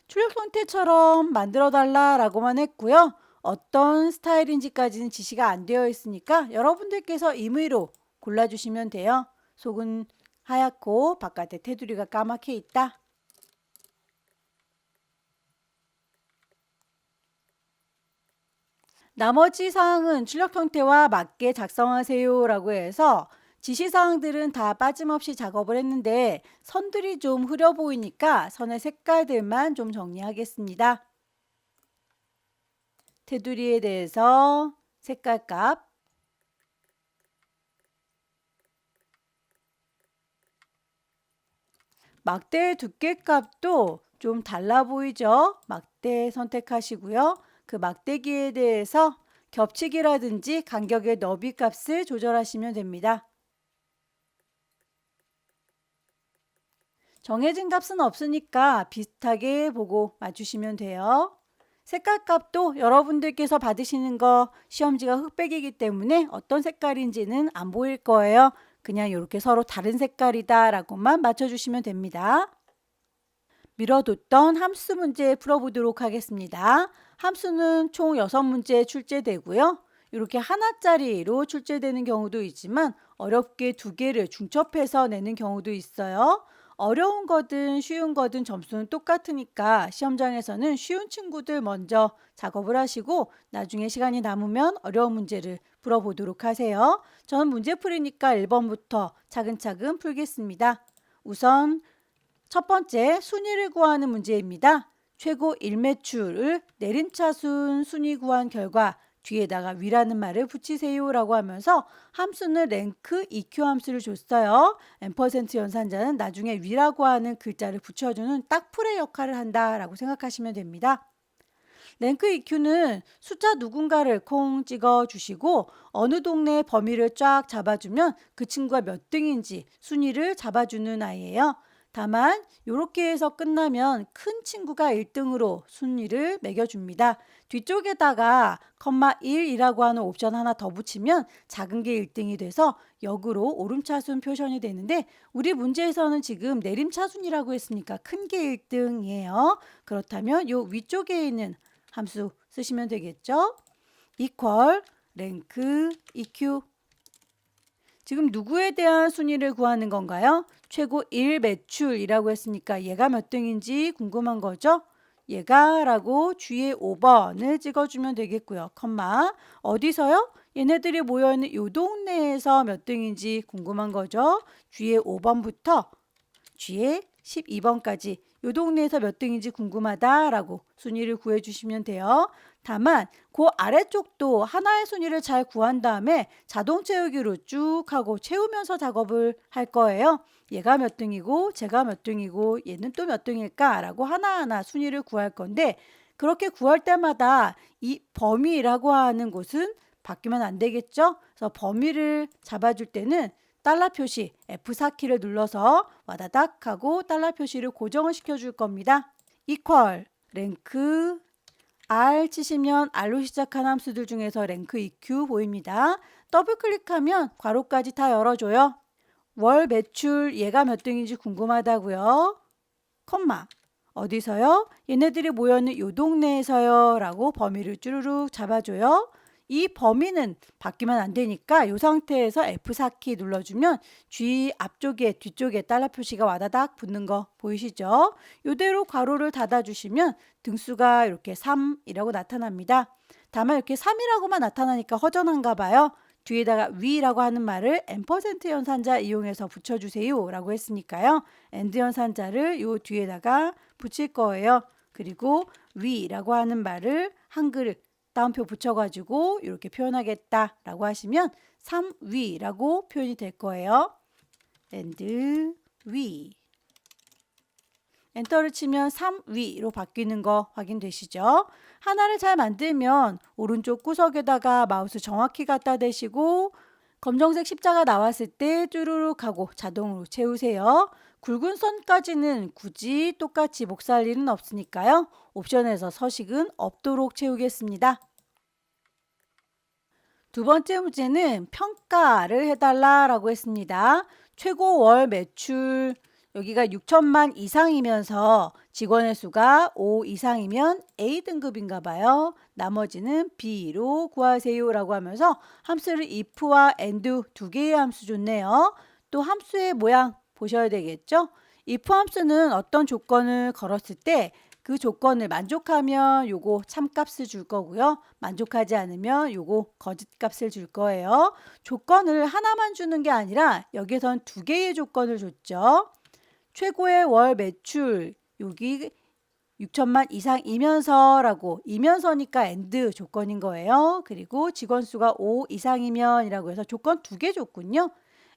출력 형태처럼 만들어 달라라고만 했고요. 어떤 스타일인지까지는 지시가 안 되어 있으니까 여러분들께서 임의로 골라주시면 돼요. 속은 하얗고 바깥에 테두리가 까맣게 있다. 나머지 사항은 출력 형태와 맞게 작성하세요 라고 해서 지시사항들은 다 빠짐없이 작업을 했는데 선들이 좀 흐려 보이니까 선의 색깔들만 좀 정리하겠습니다. 테두리에 대해서 색깔값, 막대 두께값도 좀 달라 보이죠? 막대 선택하시고요. 그 막대기에 대해서 겹치기라든지 간격의 너비 값을 조절하시면 됩니다. 정해진 값은 없으니까 비슷하게 보고 맞추시면 돼요. 색깔 값도 여러분들께서 받으시는 거 시험지가 흑백이기 때문에 어떤 색깔인지는 안 보일 거예요. 그냥 이렇게 서로 다른 색깔이다 라고만 맞춰주시면 됩니다. 미뤄뒀던 함수 문제 풀어보도록 하겠습니다. 함수는 총 6문제 출제되고요. 이렇게 하나짜리로 출제되는 경우도 있지만 어렵게 2개를 중첩해서 내는 경우도 있어요. 어려운 거든 쉬운 거든 점수는 똑같으니까 시험장에서는 쉬운 친구들 먼저 작업을 하시고 나중에 시간이 남으면 어려운 문제를 풀어보도록 하세요. 저는 문제풀이니까 1번부터 차근차근 풀겠습니다. 우선 첫 번째 순위를 구하는 문제입니다. 최고 일매출을 내림차순 순위 구한 결과 뒤에다가 위라는 말을 붙이세요 라고 하면서 함수는 랭크 EQ 함수를 줬어요. 앰퍼센트 연산자는 나중에 위라고 하는 글자를 붙여주는 딱풀의 역할을 한다라고 생각하시면 됩니다. 랭크 EQ는 숫자 누군가를 콩 찍어 주시고 어느 동네 범위를 쫙 잡아주면 그 친구가 몇 등인지 순위를 잡아주는 아이예요. 다만 이렇게 해서 끝나면 큰 친구가 1등으로 순위를 매겨줍니다. 뒤쪽에다가 1이라고 하는 옵션 하나 더 붙이면 작은 게 1등이 돼서 역으로 오름차순 표현이 되는데 우리 문제에서는 지금 내림차순이라고 했으니까 큰 게 1등이에요. 그렇다면 이 위쪽에 있는 함수 쓰시면 되겠죠. equal 랭크 EQ 지금 누구에 대한 순위를 구하는 건가요? 최고 1매출이라고 했으니까 얘가 몇 등인지 궁금한 거죠? 얘가 라고 뒤에 5번을 찍어주면 되겠고요. 컴마 어디서요? 얘네들이 모여있는 이 동네에서 몇 등인지 궁금한 거죠? 뒤에 5번부터 뒤에 12번까지 이 동네에서 몇 등인지 궁금하다라고 순위를 구해주시면 돼요. 다만 그 아래쪽도 하나의 순위를 잘 구한 다음에 자동 채우기로 쭉 하고 채우면서 작업을 할 거예요. 얘가 몇 등이고 제가 몇 등이고 얘는 또 몇 등일까 라고 하나하나 순위를 구할 건데 그렇게 구할 때마다 이 범위라고 하는 곳은 바뀌면 안 되겠죠. 그래서 범위를 잡아줄 때는 달러 표시 F4키를 눌러서 와다닥 하고 달러 표시를 고정을 시켜줄 겁니다. equal 랭크 R 치시면 R로 시작한 함수들 중에서 랭크 EQ 보입니다. 더블 클릭하면 괄호까지 다 열어줘요. 월 매출 얘가 몇 등인지 궁금하다고요. 콤마 어디서요? 얘네들이 모여있는 요 동네에서요 라고 범위를 쭈루룩 잡아줘요. 이 범위는 바뀌면 안 되니까 이 상태에서 F4키 눌러주면 G 앞쪽에 뒤쪽에 달러 표시가 와다닥 붙는 거 보이시죠? 이대로 괄호를 닫아주시면 등수가 이렇게 3이라고 나타납니다. 다만 이렇게 3이라고만 나타나니까 허전한가 봐요. 뒤에다가 위라고 하는 말을 &% 연산자 이용해서 붙여주세요 라고 했으니까요. AND 연산자를 요 뒤에다가 붙일 거예요. 그리고 위라고 하는 말을 한글 따옴표 붙여가지고 이렇게 표현하겠다 라고 하시면 3위라고 표현이 될 거예요. and 위. 엔터를 치면 3위로 바뀌는 거 확인되시죠? 하나를 잘 만들면 오른쪽 구석에다가 마우스 정확히 갖다 대시고 검정색 십자가 나왔을 때 쭈루룩 하고 자동으로 채우세요. 굵은 선까지는 굳이 똑같이 목 살 일은 없으니까요. 옵션에서 서식은 없도록 채우겠습니다. 두 번째 문제는 평가를 해달라고 했습니다. 최고 월 매출 여기가 6천만 이상이면서 직원의 수가 5 이상이면 A등급인가 봐요. 나머지는 B로 구하세요 라고 하면서 함수를 if와 and 두 개의 함수 줬네요. 또 함수의 모양 보셔야 되겠죠? if 함수는 어떤 조건을 걸었을 때 그 조건을 만족하면 요거 참값을 줄 거고요. 만족하지 않으면 요거 거짓값을 줄 거예요. 조건을 하나만 주는 게 아니라 여기선 두 개의 조건을 줬죠. 최고의 월 매출 여기 6천만 이상이면서 라고 이면서니까 and 조건인 거예요. 그리고 직원 수가 5 이상이면 이라고 해서 조건 두 개 줬군요.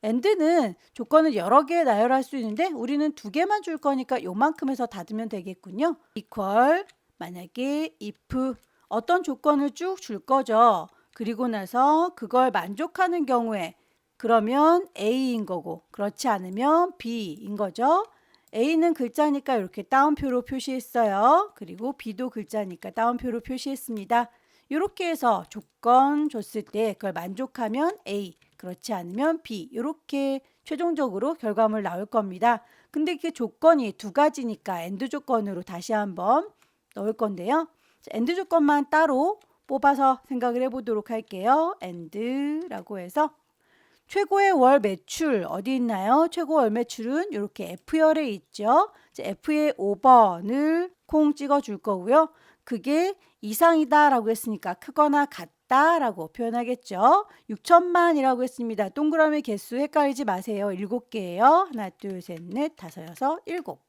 and는 조건을 여러 개 나열할 수 있는데 우리는 두 개만 줄 거니까 요만큼 해서 닫으면 되겠군요. equal 만약에 if 어떤 조건을 쭉 줄 거죠. 그리고 나서 그걸 만족하는 경우에 그러면 A인 거고 그렇지 않으면 B인 거죠. A는 글자니까 이렇게 따옴표로 표시했어요. 그리고 B도 글자니까 따옴표로 표시했습니다. 이렇게 해서 조건 줬을 때 그걸 만족하면 A, 그렇지 않으면 B 이렇게 최종적으로 결과물 나올 겁니다. 근데 이게 조건이 두 가지니까 AND 조건으로 다시 한번 넣을 건데요. AND 조건만 따로 뽑아서 생각을 해보도록 할게요. AND라고 해서 최고의 월 매출 어디 있나요? 최고 월 매출은 이렇게 F열에 있죠. F의 5번을 콩 찍어 줄 거고요. 그게 이상이다 라고 했으니까 크거나 같다 라고 표현하겠죠. 6천만이라고 했습니다. 동그라미 개수 헷갈리지 마세요. 7개예요. 하나, 둘, 셋, 넷, 다섯, 여섯, 일곱.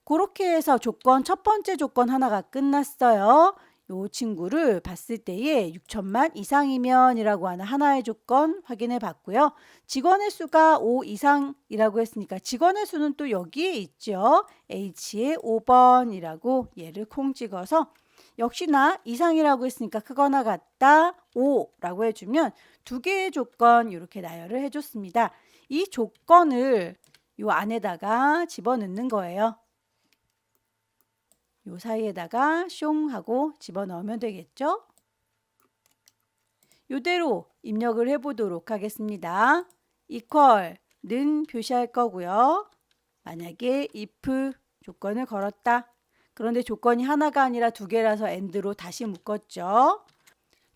그렇게 해서 조건 첫 번째 조건 하나가 끝났어요. 이 친구를 봤을 때에 6천만 이상이면 이라고 하는 하나의 조건 확인해 봤고요. 직원의 수가 5 이상이라고 했으니까 직원의 수는 또 여기에 있죠. H의 5번이라고 얘를 콩 찍어서 역시나 이상이라고 했으니까 크거나 같다 5라고 해주면 두 개의 조건 이렇게 나열을 해줬습니다. 이 조건을 이 안에다가 집어넣는 거예요. 요 사이에다가 숑 하고 집어넣으면 되겠죠? 요대로 입력을 해보도록 하겠습니다. equal는 표시할 거고요. 만약에 if 조건을 걸었다. 그런데 조건이 하나가 아니라 두 개라서 and로 다시 묶었죠.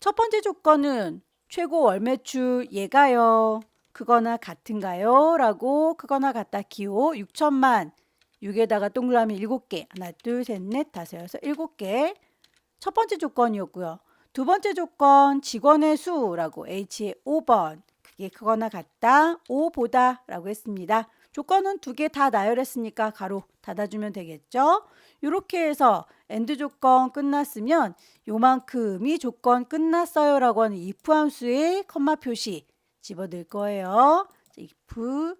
첫 번째 조건은 최고 월 매출 얘가요. 크거나 같은가요? 라고 크거나 같다 기호 6천만 6에다가 동그라미 7개 하나 둘 셋 넷 다섯 여섯 7개 첫 번째 조건이었고요. 두 번째 조건 직원의 수라고 H의 5번 그게 크거나 같다 5보다 라고 했습니다. 조건은 두 개 다 나열했으니까 가로 닫아주면 되겠죠. 이렇게 해서 AND 조건 끝났으면 요만큼이 조건 끝났어요 라고 하는 if 함수의 컴마 표시 집어넣을 거예요. if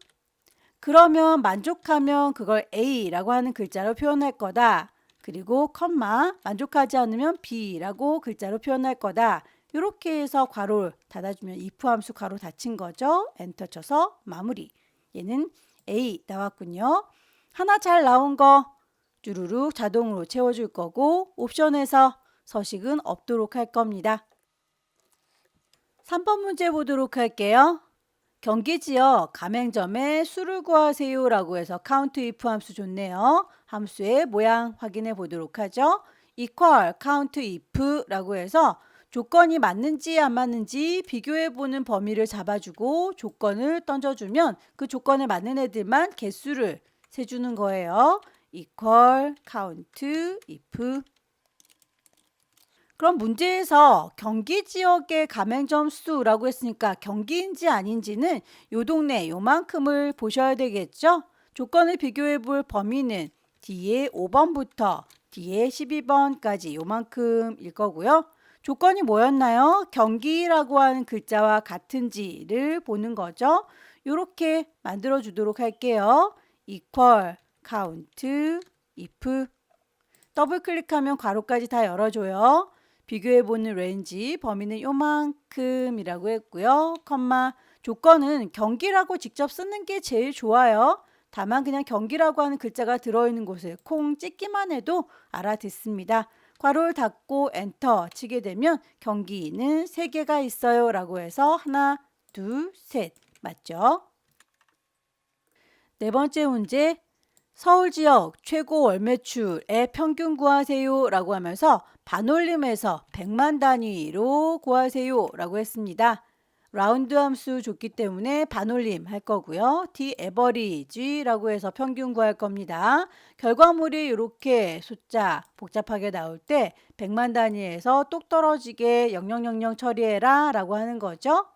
그러면 만족하면 그걸 A라고 하는 글자로 표현할 거다. 그리고 컴마 만족하지 않으면 B라고 글자로 표현할 거다. 이렇게 해서 괄호를 닫아주면 if 함수 괄호 닫힌 거죠. 엔터 쳐서 마무리. 얘는 A 나왔군요. 하나 잘 나온 거 쭈루룩 자동으로 채워줄 거고 옵션에서 서식은 없도록 할 겁니다. 3번 문제 보도록 할게요. 경기지역 가맹점의 수를 구하세요라고 해서 count if 함수 좋네요. 함수의 모양 확인해 보도록 하죠. equal count if라고 해서 조건이 맞는지 안 맞는지 비교해 보는 범위를 잡아주고 조건을 던져주면 그 조건에 맞는 애들만 개수를 세주는 거예요. equal count if. 그럼 문제에서 경기 지역의 가맹점 수라고 했으니까 경기인지 아닌지는 요 동네 요만큼을 보셔야 되겠죠? 조건을 비교해 볼 범위는 뒤에 5번부터 뒤에 12번까지 요만큼일 거고요. 조건이 뭐였나요? 경기라고 하는 글자와 같은지를 보는 거죠. 요렇게 만들어 주도록 할게요. equal count if. 더블 클릭하면 괄호까지 다 열어줘요. 비교해보는 레인지 범위는 요만큼이라고 했고요. 컴마 조건은 경기라고 직접 쓰는 게 제일 좋아요. 다만 그냥 경기라고 하는 글자가 들어있는 곳을 콩 찍기만 해도 알아듣습니다. 괄호를 닫고 엔터 치게 되면 경기는 3개가 있어요 라고 해서 하나, 둘, 셋 맞죠? 네 번째 문제 서울 지역 최고 월 매출의 평균 구하세요 라고 하면서 반올림해서 100만 단위로 구하세요 라고 했습니다. 라운드 함수 줬기 때문에 반올림 할 거고요. average라고 해서 평균 구할 겁니다. 결과물이 이렇게 숫자 복잡하게 나올 때 100만 단위에서 똑 떨어지게 0000 처리해라 라고 하는 거죠.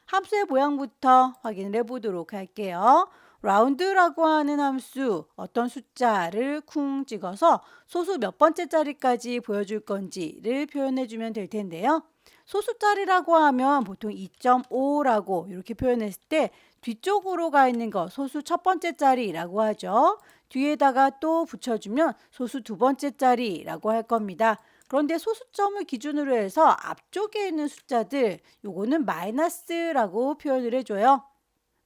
함수의 모양부터 확인을 해보도록 할게요. 라운드라고 하는 함수 어떤 숫자를 쿵 찍어서 소수 몇 번째 자리까지 보여줄 건지를 표현해 주면 될 텐데요. 소수 자리라고 하면 보통 2.5라고 이렇게 표현했을 때 뒤쪽으로 가 있는 거 소수 첫 번째 자리라고 하죠. 뒤에다가 또 붙여주면 소수 두 번째 자리라고 할 겁니다. 그런데 소수점을 기준으로 해서 앞쪽에 있는 숫자들 요거는 마이너스라고 표현을 해줘요.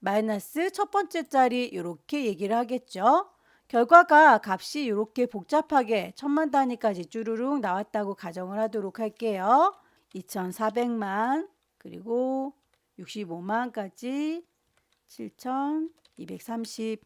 마이너스 첫 번째 자리 이렇게 얘기를 하겠죠. 결과가 값이 이렇게 복잡하게 1000만 단위까지 쭈루룩 나왔다고 가정을 하도록 할게요. 2400만 그리고 65만까지 7230.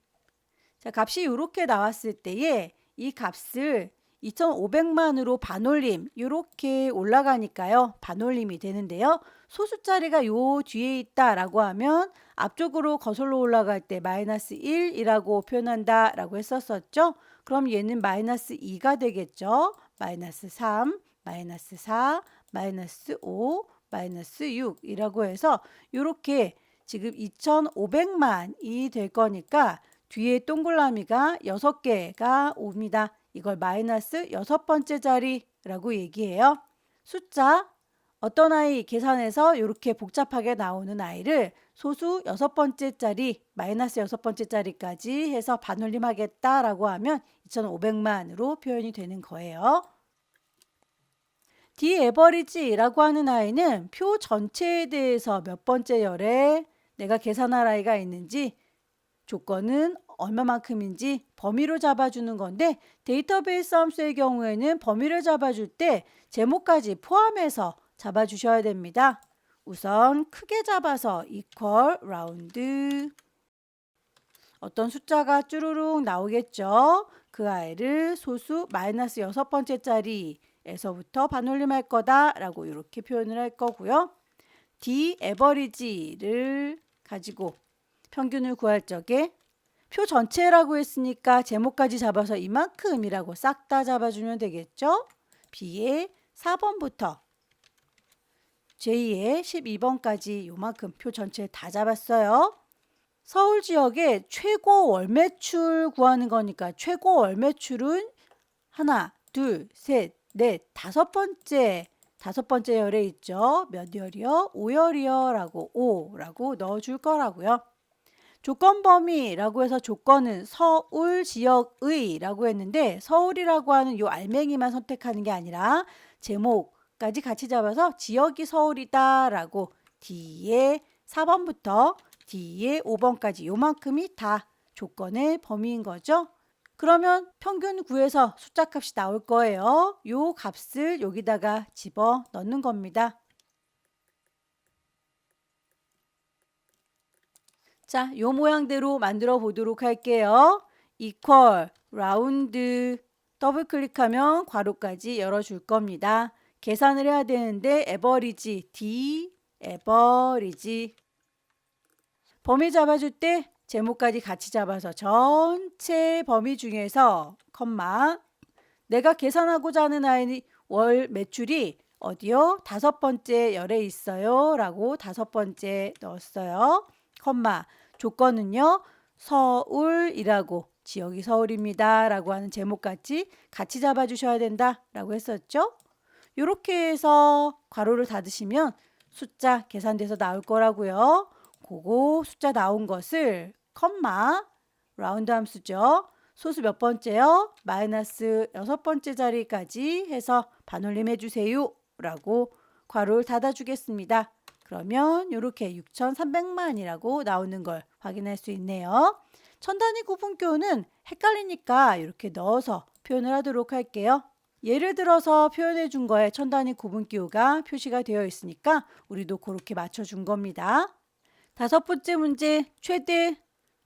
자, 값이 이렇게 나왔을 때에 이 값을 2500만으로 반올림 이렇게 올라가니까요. 반올림이 되는데요. 소수자리가 요 뒤에 있다라고 하면 앞쪽으로 거슬러 올라갈 때 마이너스 1이라고 표현한다 라고 했었었죠. 그럼 얘는 마이너스 2가 되겠죠. 마이너스 3, 마이너스 4, 마이너스 5, 마이너스 6이라고 해서 이렇게 지금 2500만이 될 거니까 뒤에 동그라미가 6개가 옵니다. 이걸 마이너스 6번째 자리라고 얘기해요. 숫자 어떤 아이 계산해서 이렇게 복잡하게 나오는 아이를 소수 6번째 자리 마이너스 6번째 자리까지 해서 반올림하겠다라고 하면 2500만으로 표현이 되는 거예요. 디에버리지라고 하는 아이는 표 전체에 대해서 몇 번째 열에 내가 계산할 아이가 있는지 조건은 얼마만큼인지 범위로 잡아주는 건데 데이터베이스 함수의 경우에는 범위를 잡아줄 때 제목까지 포함해서 잡아주셔야 됩니다. 우선 크게 잡아서 equal round 어떤 숫자가 쭈루룩 나오겠죠. 그 아이를 소수 마이너스 6번째 자리에서부터 반올림할 거다라고 이렇게 표현을 할 거고요. average를 가지고 평균을 구할 적에 표 전체라고 했으니까 제목까지 잡아서 이만큼이라고 싹 다 잡아주면 되겠죠. B의 4번부터 J의 12번까지 요만큼 표 전체 다 잡았어요. 서울 지역의 최고 월 매출 구하는 거니까 최고 월 매출은 하나, 둘, 셋, 넷, 다섯 번째 열에 있죠. 몇 열이요? 5열이요 라고 5라고 넣어줄 거라고요. 조건 범위라고 해서 조건은 서울 지역의 라고 했는데 서울이라고 하는 요 알맹이만 선택하는 게 아니라 제목까지 같이 잡아서 지역이 서울이다 라고 D에 4번부터 D에 5번까지 요만큼이 다 조건의 범위인 거죠. 그러면 평균 구해서 숫자 값이 나올 거예요. 요 값을 여기다가 집어 넣는 겁니다. 자, 요 모양대로 만들어 보도록 할게요. equal, round, 더블 클릭하면 괄호까지 열어줄 겁니다. 계산을 해야 되는데 average, d, average. 범위 잡아줄 때 제목까지 같이 잡아서 전체 범위 중에서 컴마 내가 계산하고자 하는 아이 월 매출이 어디요? 5번째 열에 있어요 라고 5번째 넣었어요. 컴마 조건은요 서울이라고 지역이 서울입니다 라고 하는 제목까지 같이 잡아주셔야 된다 라고 했었죠. 이렇게 해서 괄호를 닫으시면 숫자 계산돼서 나올 거라고요. 그거 숫자 나온 것을 컴마 라운드 함수죠. 소수 몇 번째요? 마이너스 6번째 자리까지 해서 반올림 해주세요 라고 괄호를 닫아주겠습니다. 그러면 이렇게 6,300만이라고 나오는 걸 확인할 수 있네요. 천단위 구분교는 헷갈리니까 이렇게 넣어서 표현을 하도록 할게요. 예를 들어서 표현해 준 거에 천단위 구분기호가 표시가 되어 있으니까 우리도 그렇게 맞춰준 겁니다. 5번째 문제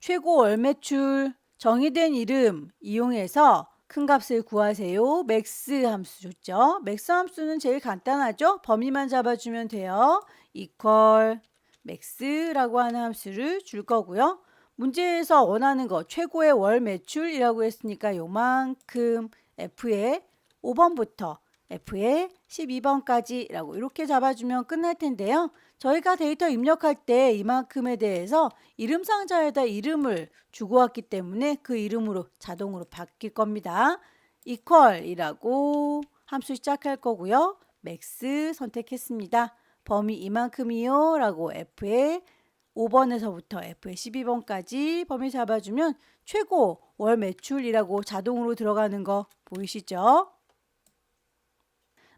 최고 월 매출 정의된 이름 이용해서 큰 값을 구하세요. 맥스 함수 줬죠. 맥스 함수는 제일 간단하죠. 범위만 잡아주면 돼요. equal max라고 하는 함수를 줄 거고요. 문제에서 원하는 거 최고의 월 매출이라고 했으니까 요만큼 F에 5번부터 F에 12번까지라고 이렇게 잡아주면 끝날 텐데요. 저희가 데이터 입력할 때 이만큼에 대해서 이름 상자에다 이름을 주고 왔기 때문에 그 이름으로 자동으로 바뀔 겁니다. equal이라고 함수 시작할 거고요. max 선택했습니다. 범위 이만큼이요 라고 F에 5번에서부터 F에 12번까지 범위 잡아주면 최고 월 매출이라고 자동으로 들어가는 거 보이시죠?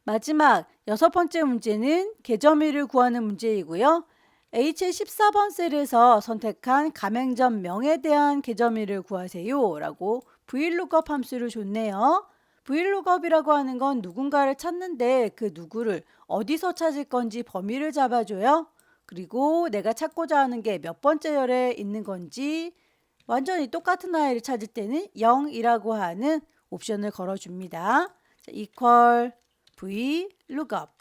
마지막 6번째 문제는 계점일을 구하는 문제이고요. H의 14번 셀에서 선택한 가맹점 명에 대한 계점일을 구하세요 라고 VLOOKUP 함수를 줬네요. VLOOKUP이라고 하는 건 누군가를 찾는데 그 누구를 어디서 찾을 건지 범위를 잡아줘요. 그리고 내가 찾고자 하는 게 몇 번째 열에 있는 건지 완전히 똑같은 아이를 찾을 때는 0이라고 하는 옵션을 걸어줍니다. 자, equal VLOOKUP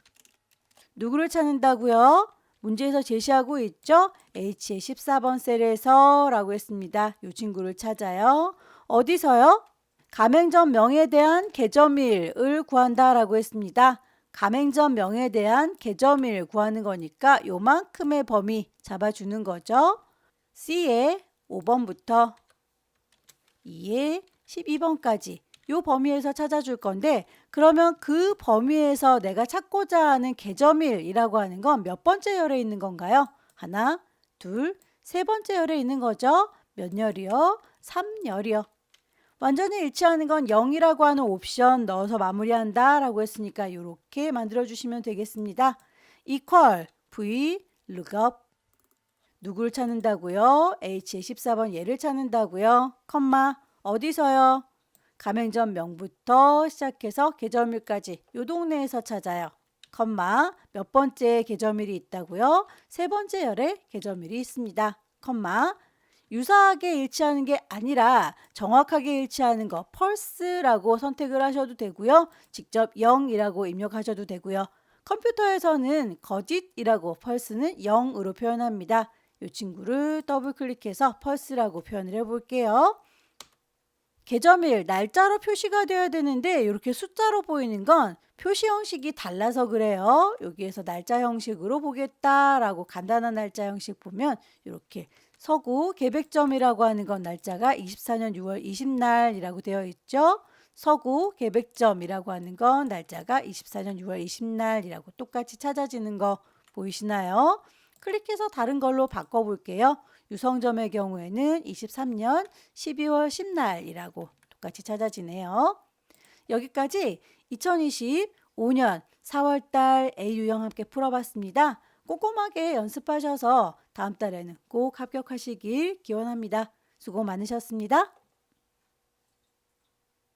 누구를 찾는다고요? 문제에서 제시하고 있죠? H의 14번 셀에서 라고 했습니다. 이 친구를 찾아요. 어디서요? 가맹점 명에 대한 계점일을 구한다 라고 했습니다. 가맹점 명에 대한 계점일 구하는 거니까 요만큼의 범위 잡아주는 거죠. C에 5번부터 E에 12번까지 요 범위에서 찾아줄 건데 그러면 그 범위에서 내가 찾고자 하는 계점일이라고 하는 건 몇 번째 열에 있는 건가요? 하나, 둘, 세 번째 열에 있는 거죠. 몇 열이요? 3열이요. 완전히 일치하는 건 0이라고 하는 옵션 넣어서 마무리한다 라고 했으니까 이렇게 만들어 주시면 되겠습니다. equal VLOOKUP 누구를 찾는다고요? H의 14번 얘를 찾는다고요? 컴마 어디서요? 가맹점 명부터 시작해서 계점일까지 요 동네에서 찾아요. 컴마 몇 번째 계점일이 있다고요? 세 번째 열에 계점일이 있습니다. 컴마 유사하게 일치하는 게 아니라 정확하게 일치하는 거 펄스라고 선택을 하셔도 되고요. 직접 0이라고 입력하셔도 되고요. 컴퓨터에서는 거짓이라고 펄스는 0으로 표현합니다. 이 친구를 더블 클릭해서 펄스라고 표현을 해볼게요. 계점일 날짜로 표시가 되어야 되는데 이렇게 숫자로 보이는 건 표시 형식이 달라서 그래요. 여기에서 날짜 형식으로 보겠다라고 간단한 날짜 형식 보면 이렇게 서구 계백점이라고 하는 건 날짜가 24년 6월 20날이라고 되어 있죠. 서구 계백점이라고 하는 건 날짜가 24년 6월 20날이라고 똑같이 찾아지는 거 보이시나요? 클릭해서 다른 걸로 바꿔볼게요. 유성점의 경우에는 23년 12월 10날이라고 똑같이 찾아지네요. 여기까지 2025년 4월달 A 유형 함께 풀어봤습니다. 꼼꼼하게 연습하셔서 다음 달에는 꼭 합격하시길 기원합니다. 수고 많으셨습니다.